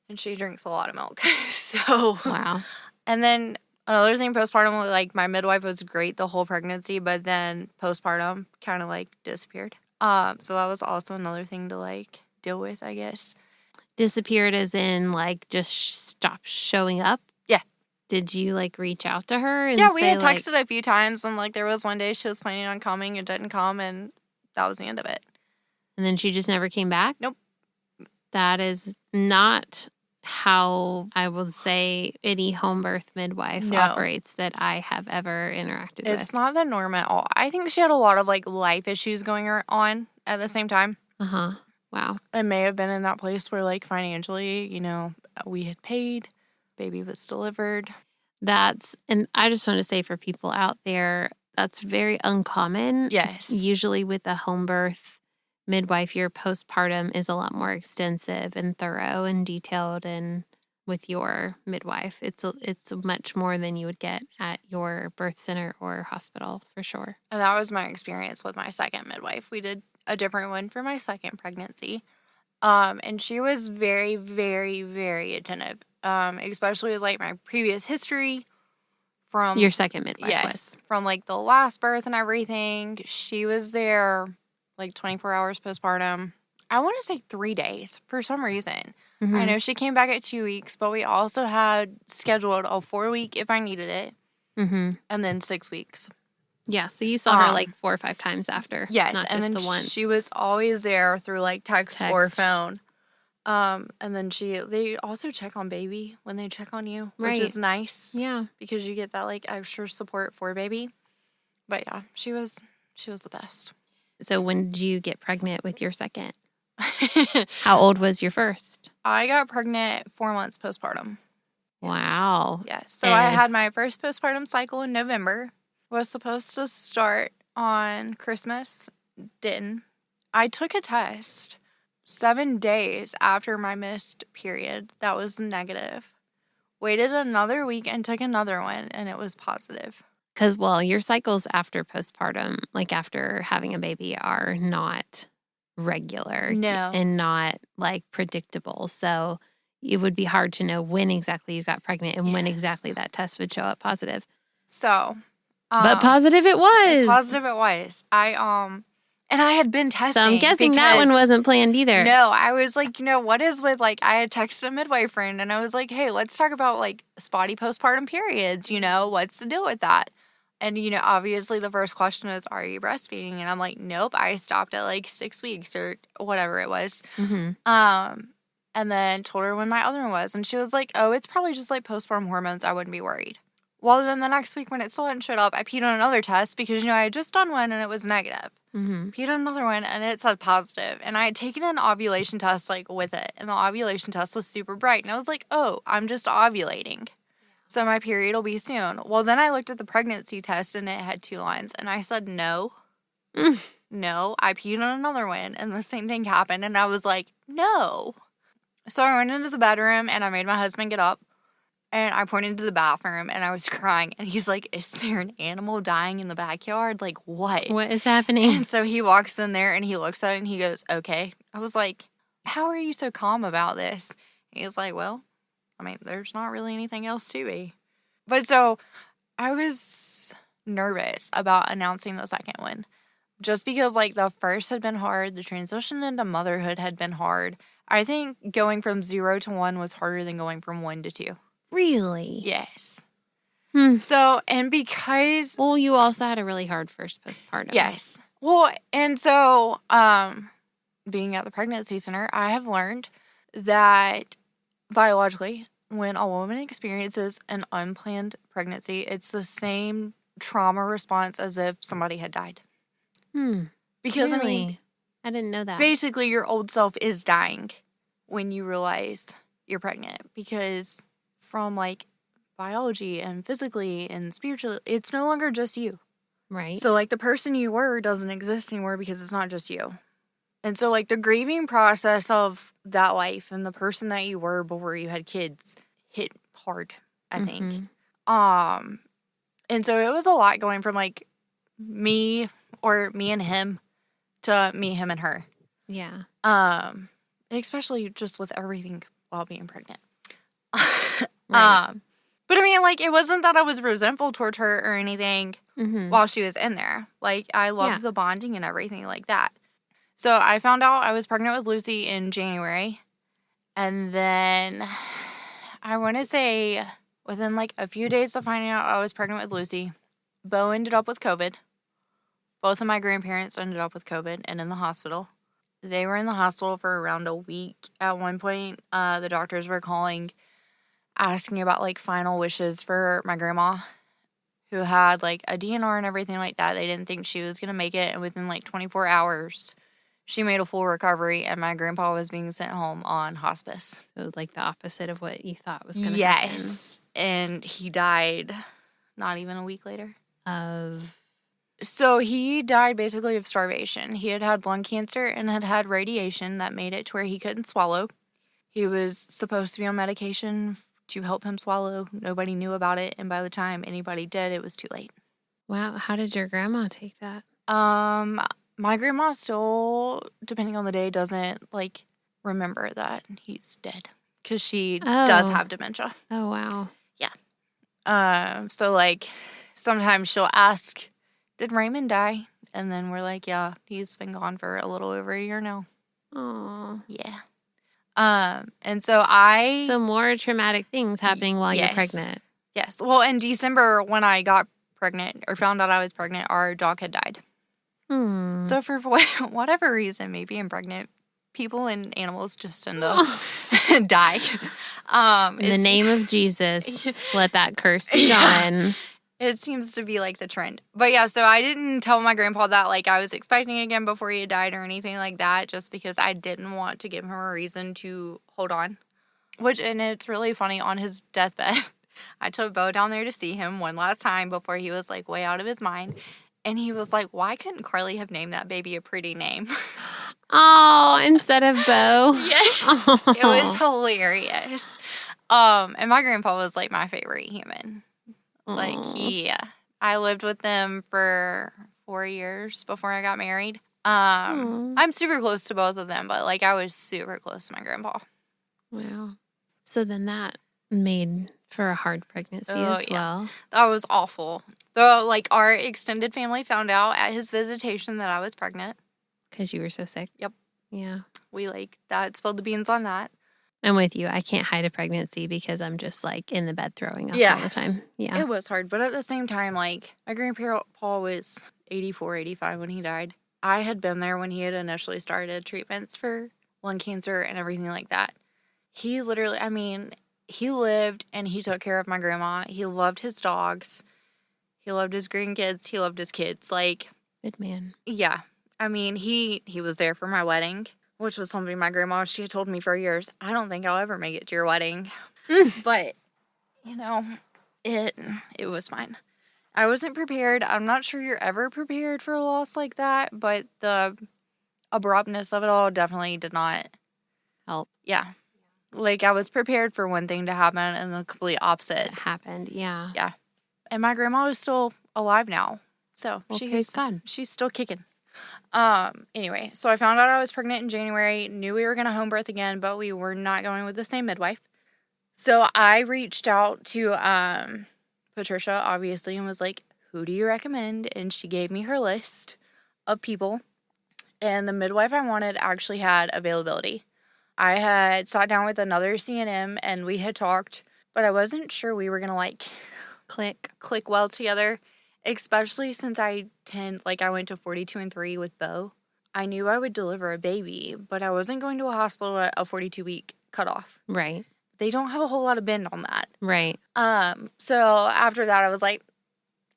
And she drinks a lot of milk. So. Wow. And then another thing postpartum, like my midwife was great the whole pregnancy, but then postpartum kind of like disappeared. So that was also another thing to like deal with, I guess. Disappeared as in like just stopped showing up? Yeah. Did you like reach out to her and Yeah, we say had texted a few times, and like there was one day she was planning on coming and didn't come, and that was the end of it. And then she just never came back? Nope. That is not how I would say any home birth midwife operates that I have ever interacted with. It's not the norm at all. I think she had a lot of like life issues going on at the same time. Uh-huh. Wow. It may have been in that place where like financially, you know, we had paid, baby was delivered. And I just want to say for people out there, that's very uncommon. Yes. Usually with a home birth midwife, your postpartum is a lot more extensive and thorough and detailed, and with your midwife, it's much more than you would get at your birth center or hospital for sure. And that was my experience with my second midwife. We did a different one for my second pregnancy. And she was very, very, very attentive. Especially with like my previous history from your second midwife. Yes. From like the last birth and everything. She was there like 24 hours postpartum. I want to say 3 days for some reason. Mm-hmm. I know she came back at 2 weeks, but we also had scheduled a 4-week if I needed it. Mm-hmm. And then 6 weeks. Yeah, so you saw her like 4 or 5 times after. Yes, not and just then the once. She was always there through like text or phone. And then they also check on baby when they check on you, which is nice. Yeah, because you get that like extra support for baby. But yeah, she was the best. So when did you get pregnant with your second? How old was your first? I got pregnant 4 months postpartum. Wow. Yes. So I had my first postpartum cycle in November. Was supposed to start on Christmas. Didn't. I took a test 7 days after my missed period. That was negative. Waited another week and took another one, and it was positive. Because, well, your cycles after postpartum, like after having a baby, are not regular. No. And not like predictable. So it would be hard to know when exactly you got pregnant and when exactly that test would show up positive. So... but positive it was. Positive it was. And I had been testing. So I'm guessing that one wasn't planned either. No, I was like, what is with like, I had texted a midwife friend and I was like, hey, let's talk about like spotty postpartum periods. What's the deal with that? And, obviously the first question is, are you breastfeeding? And I'm like, nope, I stopped at like 6 weeks or whatever it was. Mm-hmm. And then told her when my other one was. And she was like, oh, it's probably just like postpartum hormones. I wouldn't be worried. Well, then the next week when it still hadn't showed up, I peed on another test because, I had just done one and it was negative. Mm-hmm. Peed on another one and it said positive. And I had taken an ovulation test, like, with it. And the ovulation test was super bright. And I was like, oh, I'm just ovulating. So my period will be soon. Well, then I looked at the pregnancy test and it had 2 lines. And I said, no. No, I peed on another one. And the same thing happened. And I was like, no. So I went into the bedroom and I made my husband get up. And I pointed to the bathroom and I was crying. And he's like, is there an animal dying in the backyard? Like, what? What is happening? And so he walks in there and he looks at it and he goes, okay. I was like, how are you so calm about this? He's like, well, there's not really anything else to be. But so I was nervous about announcing the second one. Just because, like, the first had been hard. The transition into motherhood had been hard. I think going from 0 to 1 was harder than going from 1 to 2. Really? Yes. So, and because... Well, you also had a really hard first postpartum. Yes. Well, and so, being at the pregnancy center, I have learned that biologically, when a woman experiences an unplanned pregnancy, it's the same trauma response as if somebody had died. Because, really? I didn't know that. Basically, your old self is dying when you realize you're pregnant. Because from, like, biology and physically and spiritually, it's no longer just you. Right. So, like, the person you were doesn't exist anymore because it's not just you. And so, like, the grieving process of that life and the person that you were before you had kids hit hard, I think. And so it was a lot going from, like, me and him to me, him, and her. Yeah. Especially just with everything while being pregnant. Right. But I mean, like, it wasn't that I was resentful towards her or anything Mm-hmm. while she was in there. Like, I loved Yeah. the bonding and everything like that. So I found out I was pregnant with Lucy in January. And then I want to say within, like, a few days of finding out I was pregnant with Lucy, Bo ended up with COVID. Both of my grandparents ended up with COVID and in the hospital. They were in the hospital for around a week. At one point, the doctors were calling, asking about, like, final wishes for my grandma, who had, like, a DNR and everything like that. They didn't think she was going to make it. And within, like, 24 hours, she made a full recovery, and my grandpa was being sent home on hospice. So, like, the opposite of what you thought was going to happen. Yes. And he died not even a week later. So he died basically of starvation. He had had lung cancer and had had radiation that made it to where he couldn't swallow. He was supposed to be on medication to help him swallow. Nobody knew about it, and by the time anybody did, it was too late. Wow. How did your grandma take that? My grandma still, depending on the day, doesn't, like, remember that he's dead because she does have dementia. Oh, wow. Yeah. So, like, sometimes she'll ask, did Raymond die? And then we're like, yeah, he's been gone for a little over a year now. Oh. Yeah. And so more traumatic things happening while you're pregnant. Yes. Well, in December, when I got pregnant or found out I was pregnant, our dog had died. So for whatever reason, maybe I'm pregnant, people and animals just end up die. In the name of Jesus, let that curse be gone. It seems to be, like, the trend. But, yeah, so I didn't tell my grandpa that, like, I was expecting again before he had died or anything like that, just because I didn't want to give him a reason to hold on. And it's really funny, on his deathbed, I took Bo down there to see him one last time before he was, like, way out of his mind. And he was like, why couldn't Carlie have named that baby a pretty name? Oh, instead of Bo? Yes. Oh. It was hilarious. And my grandpa was, like, my favorite human. Like, I lived with them for 4 years before I got married. I'm super close to both of them, but, like, I was super close to my grandpa. Wow. So then that made for a hard pregnancy as well. That was awful. Though, like, our extended family found out at his visitation that I was pregnant. Because you were so sick? Yep. Yeah. We, like, that spilled the beans on that. I'm with you. I can't hide a pregnancy because I'm just, like, in the bed throwing up all the time. Yeah. It was hard. But at the same time, like, my grandpa was 84, 85 when he died. I had been there when he had initially started treatments for lung cancer and everything like that. He literally, I mean, he lived and he took care of my grandma. He loved his dogs. He loved his grandkids. He loved his kids. Like, good man. Yeah. I mean, he was there for my wedding, which was something my grandma, she had told me for years, I don't think I'll ever make it to your wedding. But, you know, it was fine. I wasn't prepared. I'm not sure you're ever prepared for a loss like that, but the abruptness of it all definitely did not help. Yeah. Like, I was prepared for one thing to happen and the complete opposite. It happened, yeah. Yeah. And my grandma is still alive now. So, praise God. She's still kicking. Anyway, so I found out I was pregnant in January, knew we were going to home birth again, but we were not going with the same midwife. So I reached out to, Patricia, obviously, and was like, who do you recommend? And she gave me her list of people, and the midwife I wanted actually had availability. I had sat down with another CNM, and we had talked, but I wasn't sure we were going to, like, click well together. Especially since I went to 42 and 3 with Bo. I knew I would deliver a baby, but I wasn't going to a hospital at a 42-week cutoff. Right. They don't have a whole lot of bend on that. Right. So after that, I was like,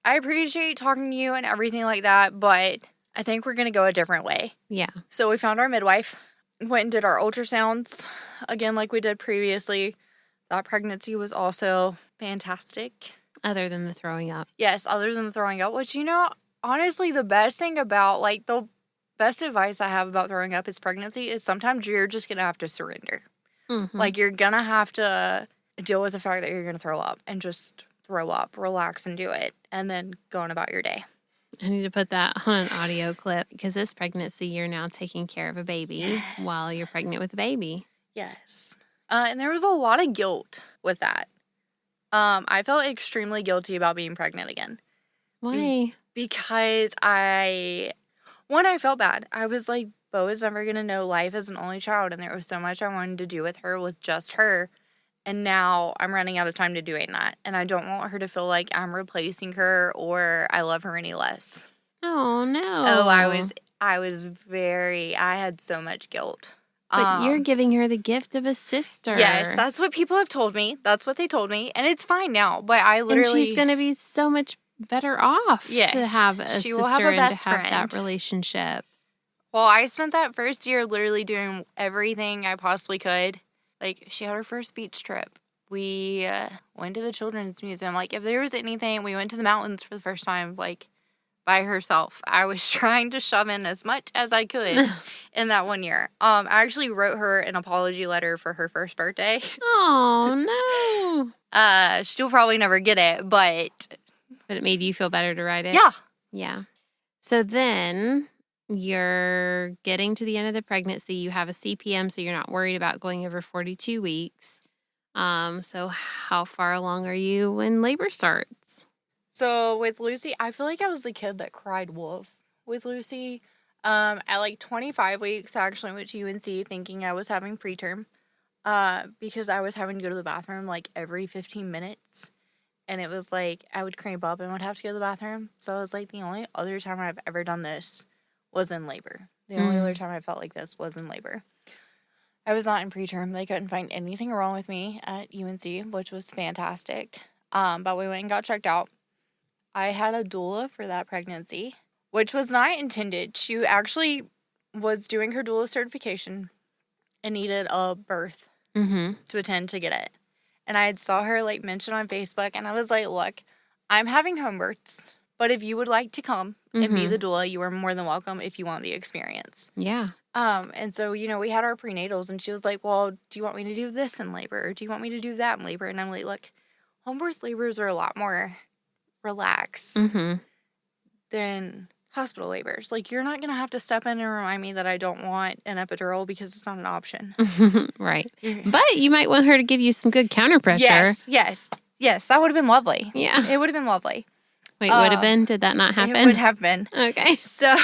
I appreciate talking to you and everything like that, but I think we're going to go a different way. Yeah. So we found our midwife, went and did our ultrasounds, again, like we did previously. That pregnancy was also fantastic. Other than the throwing up. Yes, other than the throwing up, which, you know, honestly, the best thing about, like, the best advice I have about throwing up is pregnancy is sometimes you're just going to have to surrender. Mm-hmm. Like, you're going to have to deal with the fact that you're going to throw up and just throw up, relax and do it, and then go on about your day. I need to put that on an audio clip because this pregnancy, you're now taking care of a baby while you're pregnant with a baby. Yes. And there was a lot of guilt with that. I felt extremely guilty about being pregnant again. Why? Because I felt bad. I was like, Bo is never going to know life as an only child, and there was so much I wanted to do with her, with just her. And now I'm running out of time to doing that. And I don't want her to feel like I'm replacing her or I love her any less. Oh, no. Oh, I had so much guilt. But you're giving her the gift of a sister. Yes, that's what people have told me. That's what they told me. And it's fine now. But I literally... And she's going to be so much better off to have a sister and to have that relationship. Well, I spent that first year literally doing everything I possibly could. Like, she had her first beach trip. We went to the Children's Museum. Like, if there was anything, we went to the mountains for the first time, like, by herself. I was trying to shove in as much as I could in that 1 year. I actually wrote her an apology letter for her first birthday. Oh, no. She'll probably never get it, but... But it made you feel better to write it? Yeah. Yeah. So then... You're getting to the end of the pregnancy. You have a CPM, so you're not worried about going over 42 weeks. So how far along are you when labor starts? So with Lucy, I feel like I was the kid that cried wolf with Lucy. At like 25 weeks, I actually went to UNC thinking I was having preterm because I was having to go to the bathroom like every 15 minutes. And it was like I would cramp up and would have to go to the bathroom. So it was like the only other time I've ever done this was in labor. The only other time I felt like this was in labor. I was not in preterm. They couldn't find anything wrong with me at UNC, which was fantastic. But we went and got checked out. I had a doula for that pregnancy, which was not intended. She actually was doing her doula certification and needed a birth to attend to get it. And I had saw her like mention on Facebook, and I was like, look, I'm having home births. But if you would like to come and be the doula, you are more than welcome if you want the experience. Yeah. And so, you know, we had our prenatals, and she was like, well, do you want me to do this in labor? Or do you want me to do that in labor? And I'm like, look, home birth labors are a lot more relaxed than hospital labors. Like, you're not going to have to step in and remind me that I don't want an epidural because it's not an option. Right. But you might want her to give you some good counter pressure. Yes, that would have been lovely. Yeah. It would have been lovely. Wait, would have been? Did that not happen? It would have been. Okay. So,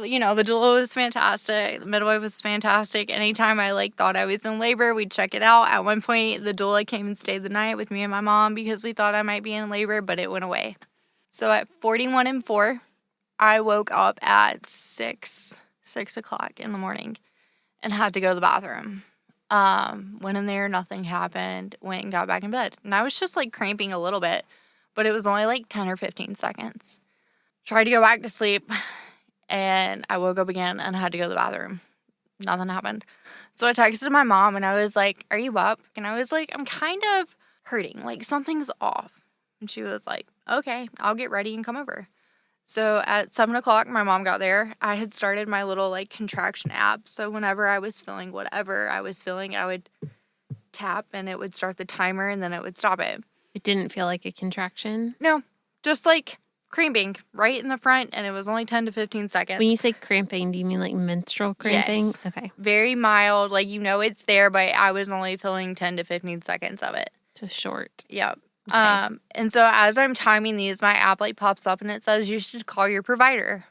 you know, the doula was fantastic. The midwife was fantastic. Anytime I, like, thought I was in labor, we'd check it out. At one point, the doula came and stayed the night with me and my mom because we thought I might be in labor, but it went away. So at 41 and 4, I woke up at 6 o'clock in the morning and had to go to the bathroom. Went in there, nothing happened, went and got back in bed. And I was just, like, cramping a little bit. But it was only like 10 or 15 seconds. Tried to go back to sleep, and I woke up again and had to go to the bathroom. Nothing happened. So I texted my mom, and I was like, are you up? And I was like, I'm kind of hurting. Like, something's off. And she was like, okay, I'll get ready and come over. So at 7 o'clock, my mom got there. I had started my little, like, contraction app. So whenever I was feeling whatever I was feeling, I would tap, and it would start the timer, and then it would stop it. It didn't feel like a contraction? No, just like cramping right in the front, and it was only 10 to 15 seconds. When you say cramping, do you mean like menstrual cramping? Yes. Okay. Very mild, like you know it's there, but I was only feeling 10 to 15 seconds of it. Just short. Yep. Okay. And so as I'm timing these, my app like pops up and it says you should call your provider.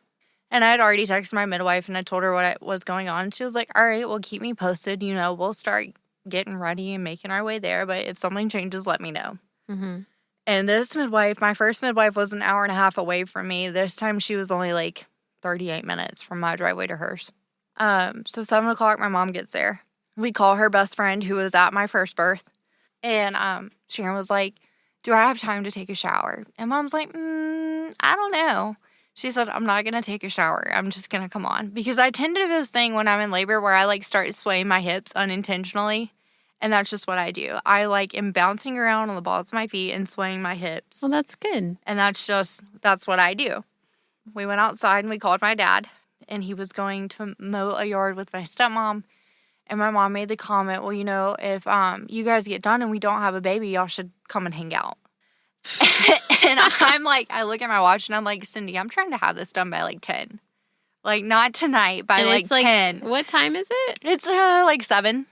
And I had already texted my midwife and I told her what was going on. She was like, all right, well, keep me posted. You know, we'll start getting ready and making our way there. But if something changes, let me know. And this midwife, my first midwife was an hour and a half away from me. This time she was only like 38 minutes from my driveway to hers. So 7 o'clock, my mom gets there. We call her best friend who was at my first birth. And Sharon was like, do I have time to take a shower? And Mom's like, I don't know. She said, I'm not going to take a shower. I'm just going to come on. Because I tend to do this thing when I'm in labor where I like start swaying my hips unintentionally. And that's just what I do. I like am bouncing around on the balls of my feet and swaying my hips. Well, that's good. And that's what I do. We went outside and we called my dad. And he was going to mow a yard with my stepmom. And my mom made the comment, well, if you guys get done and we don't have a baby, y'all should come and hang out. And I'm like, I look at my watch and I'm like, Cindy, I'm trying to have this done by like 10. Like, not tonight, by And like it's 10. What time is it? It's like 7.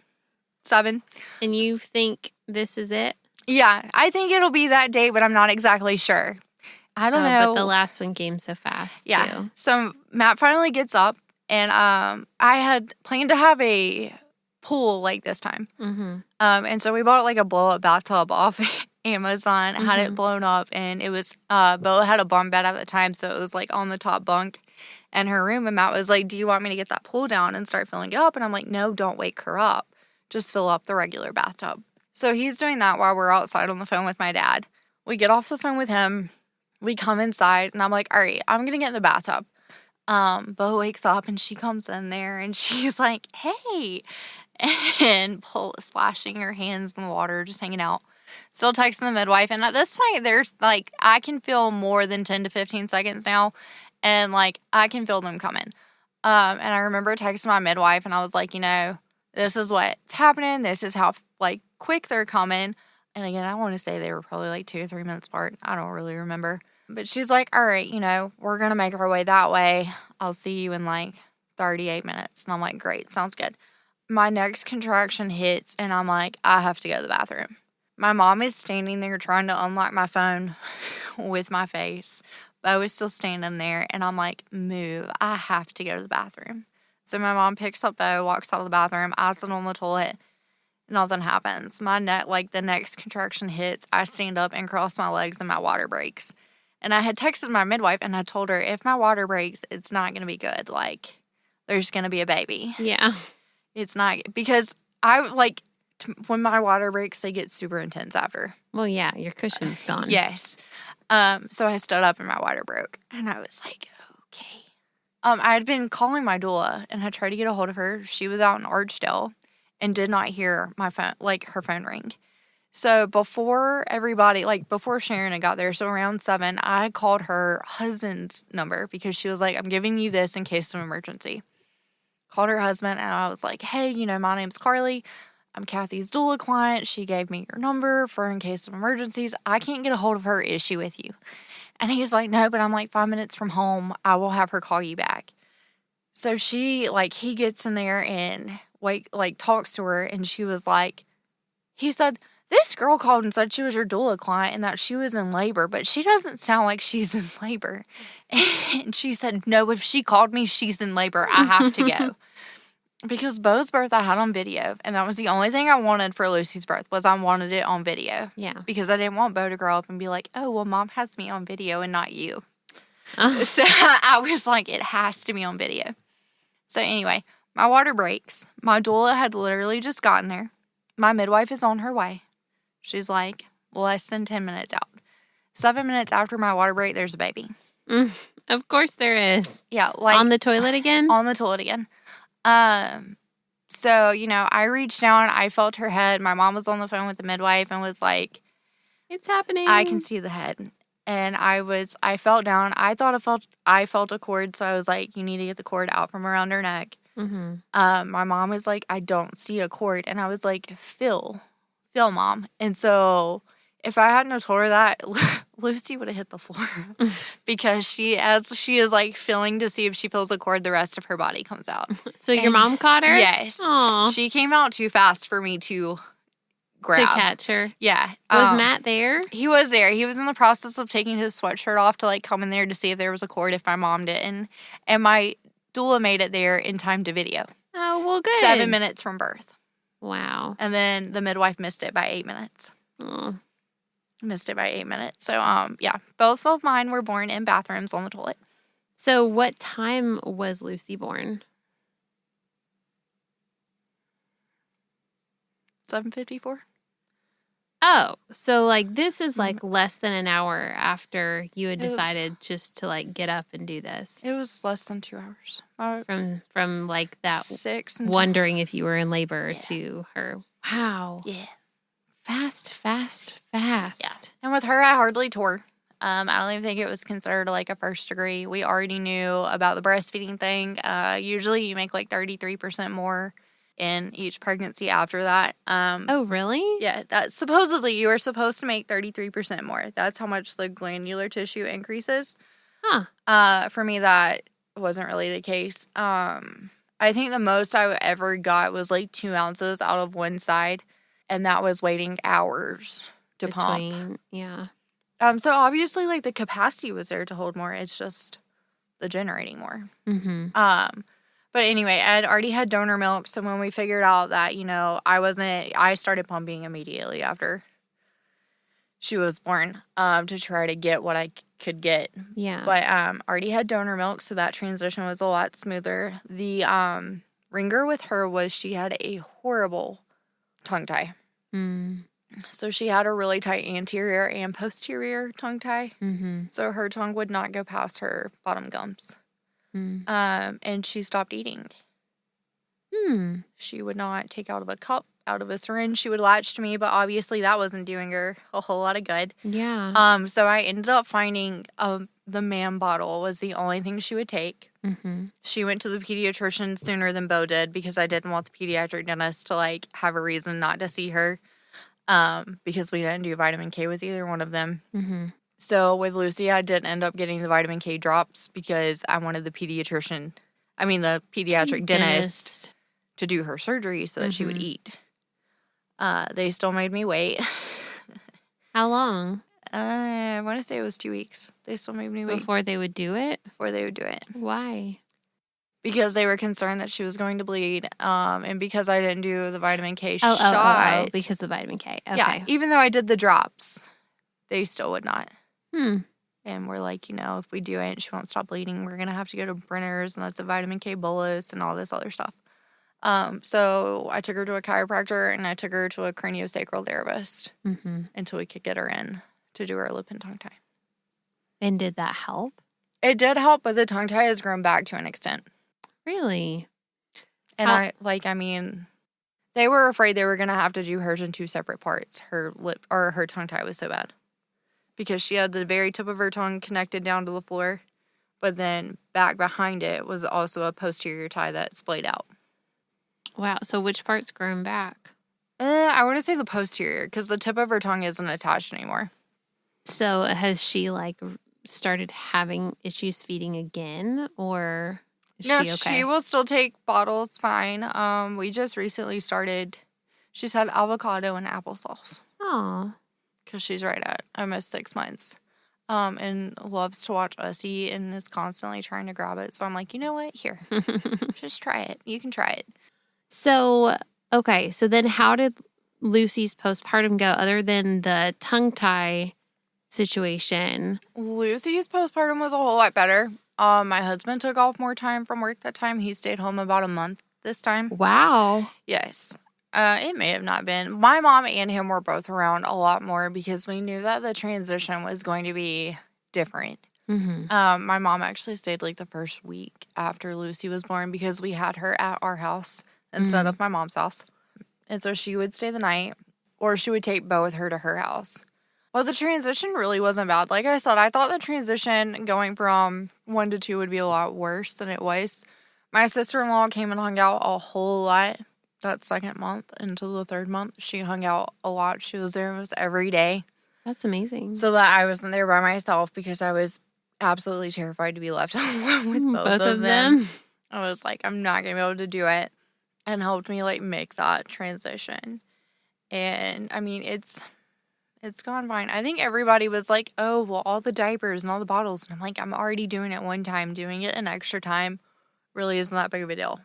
7. And you think this is it? Yeah, I think it'll be that date, but I'm not exactly sure. I don't know. But the last one came so fast, too. So Matt finally gets up, and I had planned to have a pool like this time. Mm-hmm. And so we bought like a blow-up bathtub off Amazon, had it blown up, and it was, Beau had a bunk bed at the time, so it was like on the top bunk in her room, and Matt was like, do you want me to get that pool down and start filling it up? And I'm like, no, don't wake her up. Just fill up the regular bathtub. So he's doing that while we're outside on the phone with my dad. We get off the phone with him. We come inside, and I'm like, all right, I'm going to get in the bathtub. Beau wakes up, and she comes in there, and she's like, hey. And splashing her hands in the water, just hanging out. Still texting the midwife. And at this point, there's, like, I can feel more than 10 to 15 seconds now. And, like, I can feel them coming. And I remember texting my midwife, and I was like, this is what's happening. This is how, like, quick they're coming. And again, I want to say they were probably like 2 to 3 minutes apart. I don't really remember. But she's like, all right, we're going to make our way that way. I'll see you in like 38 minutes. And I'm like, great, sounds good. My next contraction hits, and I'm like, I have to go to the bathroom. My mom is standing there trying to unlock my phone with my face. Beau is still standing there, and I'm like, move. I have to go to the bathroom. So my mom picks up Beau, walks out of the bathroom. I sit on the toilet. Nothing happens. The next contraction hits. I stand up and cross my legs, and my water breaks. And I had texted my midwife, and I told her, if my water breaks, it's not going to be good. Like, there's going to be a baby. Yeah. It's not, because when my water breaks, they get super intense after. Well, yeah, your cushion's gone. Yes. So I stood up and my water broke, and I was like, okay. I had been calling my doula, and I tried to get a hold of her. She was out in Archdale and did not hear my phone, her phone ring. So before before Sharon had got there, so around 7, I called her husband's number because she was like, I'm giving you this in case of emergency. Called her husband, and I was like, hey, my name's Carlie. I'm Kathy's doula client. She gave me your number for in case of emergencies. I can't get a hold of her. Is she with you? And he's like, no, but I'm like 5 minutes from home. I will have her call you back. So she, he gets in there and talks to her, and she was like, he said, this girl called and said she was your doula client and that she was in labor, but she doesn't sound like she's in labor. And she said, no, if she called me, she's in labor. I have to go. Because Beau's birth I had on video, and that was the only thing I wanted for Lucy's birth, was I wanted it on video. Yeah. Because I didn't want Beau to grow up and be like, oh, well, mom has me on video and not you. So I was like, it has to be on video. So anyway, my water breaks. My doula had literally just gotten there. My midwife is on her way. She's like less than 10 minutes out. 7 minutes after my water break, there's a baby. Of course there is. Yeah. On the toilet again? On the toilet again. So, I reached down, I felt her head. My mom was on the phone with the midwife and was like, it's happening. I can see the head. And I felt down. I thought I felt a cord. So I was like, you need to get the cord out from around her neck. Mm-hmm. My mom was like, I don't see a cord. And I was like, feel, mom. And so if I hadn't told her that, Lucy would have hit the floor because she is like feeling to see if she feels a cord, the rest of her body comes out. So your mom caught her? Yes. Aww. She came out too fast for me to grab. To catch her? Yeah. Was Matt there? He was there. He was in the process of taking his sweatshirt off to come in there to see if there was a cord if my mom didn't. And my doula made it there in time to video. Oh, well, good. 7 minutes from birth. Wow. And then the midwife missed it by 8 minutes. Oh. Missed it by 8 minutes. So, yeah, both of mine were born in bathrooms on the toilet. So, what time was Lucy born? 7:54. Oh, so this is less than an hour after you had decided just to get up and do this. It was less than 2 hours. From that 6 wondering if you were in labor to her. Wow. Yeah. Fast. Yeah. And with her, I hardly tore. I don't even think it was considered a first degree. We already knew about the breastfeeding thing. Usually you make 33% more in each pregnancy after that. Oh, really? Yeah, that supposedly you are supposed to make 33% more. That's how much the glandular tissue increases. Huh. For me, that wasn't really the case. I think the most I ever got was like 2 ounces out of one side, and that was waiting hours to pump. Yeah. So obviously, like, the capacity was there to hold more. It's just the generating more. Mm-hmm. But anyway, I had already had donor milk, so when we figured out that, I started pumping immediately after she was born, to try to get what I could get. Yeah. But already had donor milk, so that transition was a lot smoother. The ringer with her was she had a horrible tongue tie. Mm. So she had a really tight anterior and posterior tongue tie. Mm-hmm. So her tongue would not go past her bottom gums. Mm. And she stopped eating. She would not take out of a cup, out of a syringe. She would latch to me, but obviously that wasn't doing her a whole lot of good. Yeah. So I ended up finding the MAM bottle was the only thing she would take. Mm-hmm. She went to the pediatrician sooner than Bo did because I didn't want the pediatric dentist to, like, have a reason not to see her. Because we didn't do vitamin K with either one of them. Mm-hmm. So with Lucy, I did end up getting the vitamin K drops because I wanted the pediatric dentist to do her surgery so that she would eat. They still made me wait. How long? I want to say it was 2 weeks. They still made me wait. Before they would do it? Before they would do it. Why? Because they were concerned that she was going to bleed, and because I didn't do the vitamin K shot. Because of the vitamin K. Okay. Yeah, even though I did the drops, they still would not. And we're like, if we do it and she won't stop bleeding, we're going to have to go to Brenner's, and that's a vitamin K bolus and all this other stuff. So I took her to a chiropractor, and I took her to a craniosacral therapist until we could get her in to do her lip and tongue tie. And did that help? It did help, but the tongue tie has grown back to an extent. Really? And they were afraid they were going to have to do hers in 2 separate parts. Her lip or her tongue tie was so bad. Because she had the very tip of her tongue connected down to the floor. But then back behind it was also a posterior tie that splayed out. Wow. So which part's grown back? I want to say the posterior because the tip of her tongue isn't attached anymore. So has she, like, started having issues feeding again, or is No, she okay? she will still take bottles fine. We just recently started. She's had avocado and applesauce. Oh. Because she's right at almost 6 months. And loves to watch us eat and is constantly trying to grab it. So I'm like, you know what? Here, just try it. You can try it. So, okay. So then how did Lucy's postpartum go other than the tongue tie situation? Lucy's postpartum was a whole lot better. My husband took off more time from work that time. He stayed home about a month this time. Wow. Yes. It may have not been. My mom and him were both around a lot more because we knew that the transition was going to be different. My mom actually stayed like the first week after Lucy was born because we had her at our house instead of my mom's house. And so she would stay the night, or she would take Bo with her to her house. Well, the transition really wasn't bad. Like I said, I thought the transition going from 1 to 2 would be a lot worse than it was. My sister-in-law came and hung out a whole lot that 2nd month into the 3rd month. She hung out a lot. She was there almost every day. That's amazing. So that I wasn't there by myself because I was absolutely terrified to be left alone with both of them. I was like, I'm not going to be able to do it. And helped me, like, make that transition. And, I mean, it's gone fine. I think everybody was like, oh, well, all the diapers and all the bottles. And I'm like, I'm already doing it one time. Doing it an extra time really isn't that big of a deal.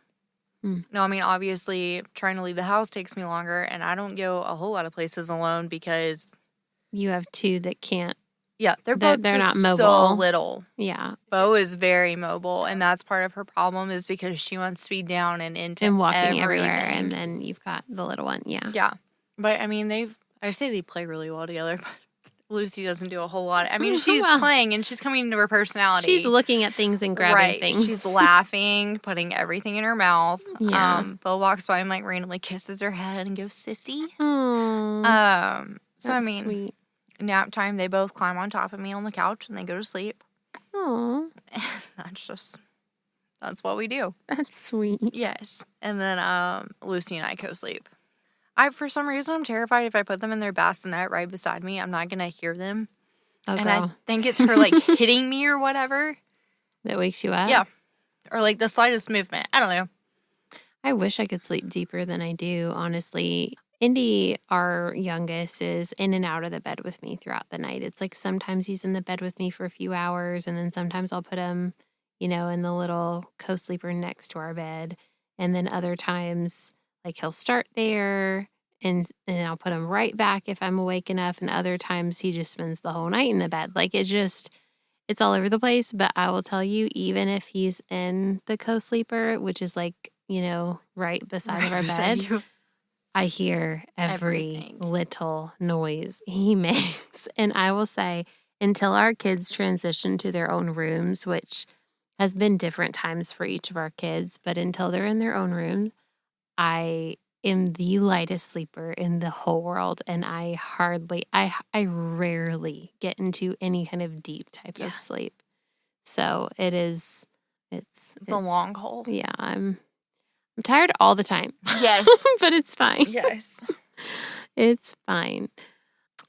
No, I mean, obviously, trying to leave the house takes me longer. And I don't go a whole lot of places alone because... You have 2 that can't. Yeah, they're both they're just not mobile. so little. Yeah. Bo is very mobile, and that's part of her problem is because she wants to be down and into And walking everything. everywhere, and then you've got the little one. Yeah. Yeah. But, I mean, I say they play really well together, but Lucy doesn't do a whole lot. I mean, she's playing, and she's coming into her personality. She's looking at things and grabbing things. She's laughing, putting everything in her mouth. Yeah. Bo walks by and, like, randomly kisses her head and goes, sissy. Aww. So, I mean... Sweet. Nap time, they both climb on top of me on the couch and they go to sleep. Aww. That's what we do. That's sweet. Yes. And then Lucy and I co-sleep. For some reason, I'm terrified if I put them in their bassinet right beside me, I'm not going to hear them. Oh, and girl. I think it's her, like, hitting me or whatever. That wakes you up? Yeah. Or, like, the slightest movement. I don't know. I wish I could sleep deeper than I do, honestly. Indy, our youngest, is in and out of the bed with me throughout the night. It's like sometimes he's in the bed with me for a few hours, and then sometimes I'll put him, in the little co-sleeper next to our bed. And then other times, like he'll start there and I'll put him right back if I'm awake enough. And other times he just spends the whole night in the bed. Like it's all over the place. But I will tell you, even if he's in the co-sleeper, which is like, right beside of our bed, I hear every little noise he makes. And I will say, until our kids transition to their own rooms, which has been different times for each of our kids, but until they're in their own room, I am the lightest sleeper in the whole world. And I rarely get into any kind of deep type of sleep. So it's the long haul. Yeah, I'm tired all the time. Yes. But it's fine. Yes. It's fine.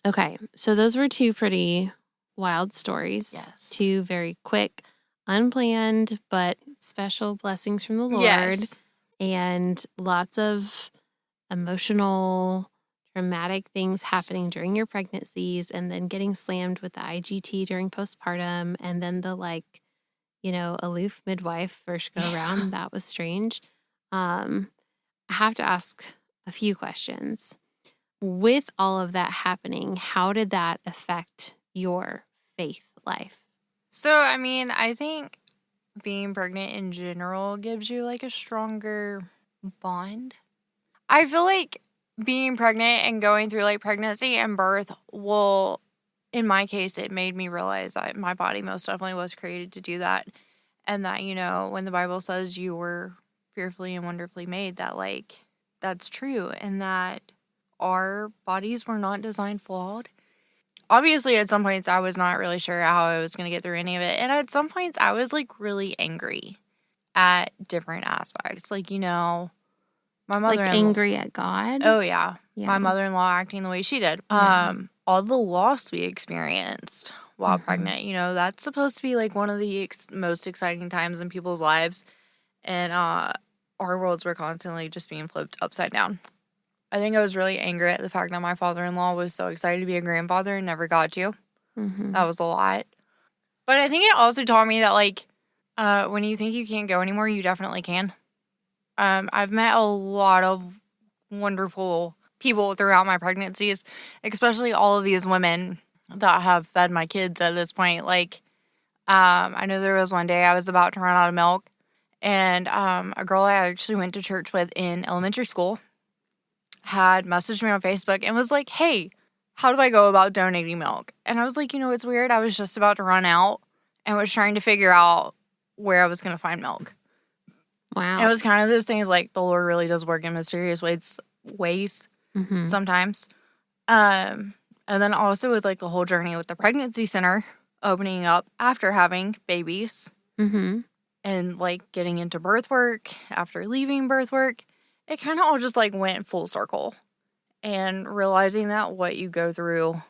Okay, so those were two pretty wild stories. Yes. Two very quick, unplanned, but special blessings from the Lord. Yes. And lots of emotional, traumatic things happening during your pregnancies, and then getting slammed with the IGT during postpartum, and then the aloof midwife first go around. That was strange. I have to ask a few questions. With all of that happening, how did that affect your faith life? So, I mean, I think being pregnant in general gives you like a stronger bond. I feel like being pregnant and going through like pregnancy and birth in my case, it made me realize that my body most definitely was created to do that. And that, when the Bible says you were fearfully and wonderfully made, that like, that's true. And that our bodies were not designed flawed. Obviously, at some points, I was not really sure how I was going to get through any of it. And at some points, I was like really angry at different aspects. Like, my mother-in-law. Like angry at God? Oh, yeah. My mother-in-law acting the way she did. Yeah. All the loss we experienced while pregnant, that's supposed to be like one of the most exciting times in people's lives. And our worlds were constantly just being flipped upside down. I think I was really angry at the fact that my father-in-law was so excited to be a grandfather and never got to. That was a lot. But I think it also taught me that, like, when you think you can't go anymore, you definitely can. I've met a lot of wonderful people throughout my pregnancies, especially all of these women that have fed my kids at this point. Like, I know there was one day I was about to run out of milk, and a girl I actually went to church with in elementary school had messaged me on Facebook and was like, hey, how do I go about donating milk? And I was like, it's weird. I was just about to run out and was trying to figure out where I was going to find milk. Wow. And it was kind of those things like the Lord really does work in mysterious ways sometimes. And then also with like the whole journey with the pregnancy center opening up after having babies and like getting into birth work after leaving birth work. It kind of all just like went full circle, and realizing that what you go through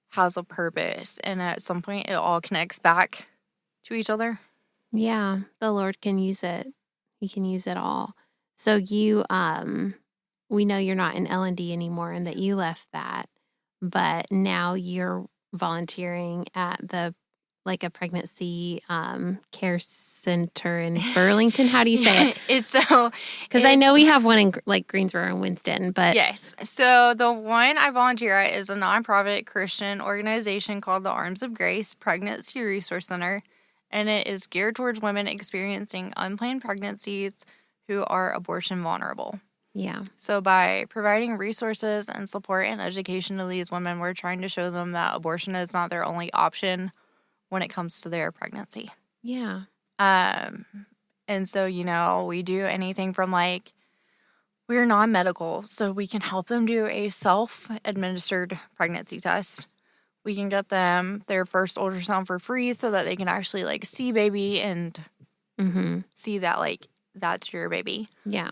has a purpose, and at some point it all connects back to each other. Yeah, the Lord can use it. He can use it all. So you, we know you're not in L&D anymore and that you left that, but now you're volunteering at a pregnancy care center in Burlington. How do you say it? Because I know we have one in Greensboro and Winston, but yes. So the one I volunteer at is a nonprofit Christian organization called the Arms of Grace Pregnancy Resource Center, and it is geared towards women experiencing unplanned pregnancies who are abortion vulnerable. Yeah. So by providing resources and support and education to these women, we're trying to show them that abortion is not their only option when it comes to their pregnancy. Yeah. And so, we do anything from like, we're non-medical, so we can help them do a self-administered pregnancy test. We can get them their first ultrasound for free so that they can actually like see baby and see that, like, that's your baby. Yeah.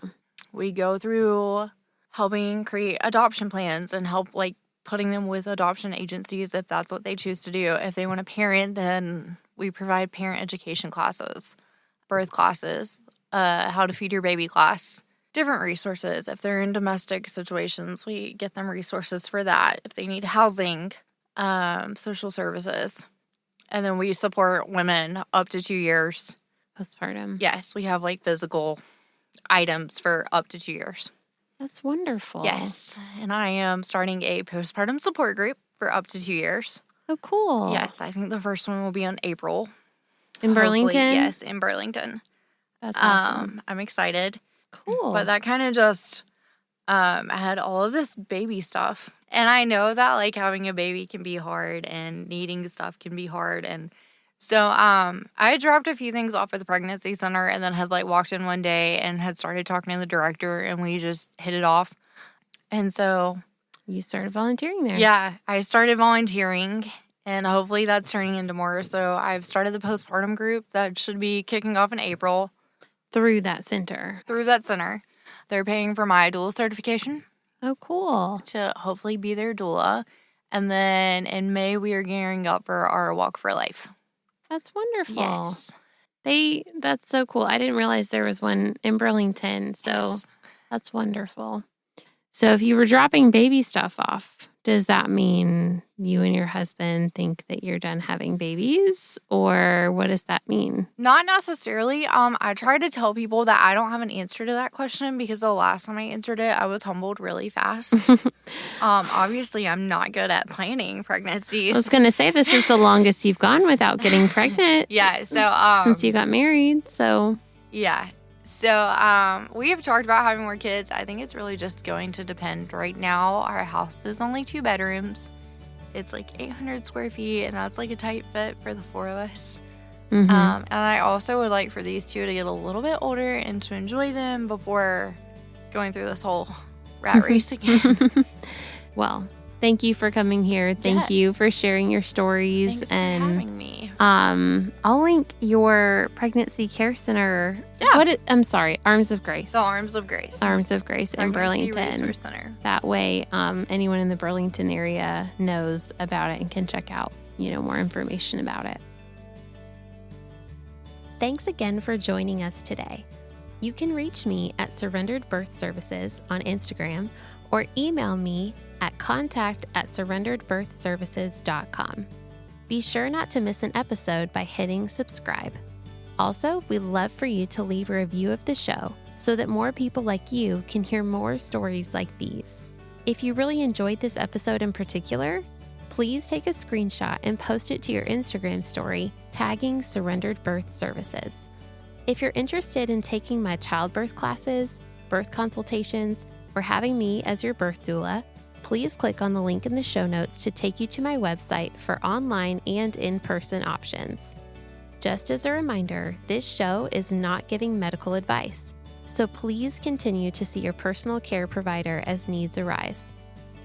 We go through helping create adoption plans and help, like, putting them with adoption agencies if that's what they choose to do. If they want to parent, then we provide parent education classes, birth classes, how to feed your baby class, different resources. If they're in domestic situations, we get them resources for that. If they need housing, social services. And then we support women up to 2 years. Postpartum. Yes, we have, like, physical items for up to 2 years. That's wonderful. Yes. And I am starting a postpartum support group for up to 2 years. Oh, cool. Yes, I think the first one will be in April. In Burlington? Yes, in Burlington. That's awesome. I'm excited. Cool. But that kind of just, I had all of this baby stuff. And I know that, like, having a baby can be hard and needing stuff can be hard. And so I dropped a few things off at the pregnancy center and then had, like, walked in one day and had started talking to the director and we just hit it off. And so you started volunteering there. Yeah, I started volunteering and hopefully that's turning into more. So I've started the postpartum group that should be kicking off in April. Through that center. They're paying for my doula certification. Oh, cool. To hopefully be their doula. And then in May, we are gearing up for our Walk for Life. That's wonderful. Yes. That's so cool. I didn't realize there was one in Burlington. So Yes. That's wonderful. So if you were dropping baby stuff off, does that mean you and your husband think that you're done having babies? Or what does that mean? Not necessarily. I try to tell people that I don't have an answer to that question because the last time I answered it, I was humbled really fast. Obviously, I'm not good at planning pregnancies. I was going to say, this is the longest you've gone without getting pregnant. Yeah. So since you got married. So yeah. So we have talked about having more kids. I think it's really just going to depend. Right now, our house is only 2 bedrooms. It's like 800 square feet, and that's like a tight fit for the 4 of us. mhm. And I also would like for these 2 to get a little bit older and to enjoy them before going through this whole rat race again. Well, thank you for coming here. Thank you Yes. for sharing your stories. Thanks for and having me. I'll link your pregnancy care center. Yeah. I'm sorry, Arms of Grace. The Arms of Grace. Arms of Grace in Pregnancy Burlington. Resource Center. That way, anyone in the Burlington area knows about it and can check out, more information about it. Thanks again for joining us today. You can reach me at Surrendered Birth Services on Instagram or email me at contact@surrenderedbirthservices.com. Be sure not to miss an episode by hitting subscribe. Also, we'd love for you to leave a review of the show so that more people like you can hear more stories like these. If you really enjoyed this episode in particular, please take a screenshot and post it to your Instagram story, tagging Surrendered Birth Services. If you're interested in taking my childbirth classes, birth consultations, or having me as your birth doula, please click on the link in the show notes to take you to my website for online and in-person options. Just as a reminder, this show is not giving medical advice, so please continue to see your personal care provider as needs arise.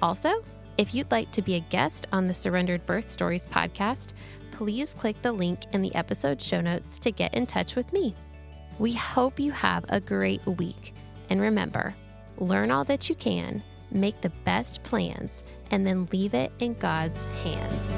Also, if you'd like to be a guest on the Surrendered Birth Stories podcast, please click the link in the episode show notes to get in touch with me. We hope you have a great week, and remember, learn all that you can, make the best plans, and then leave it in God's hands.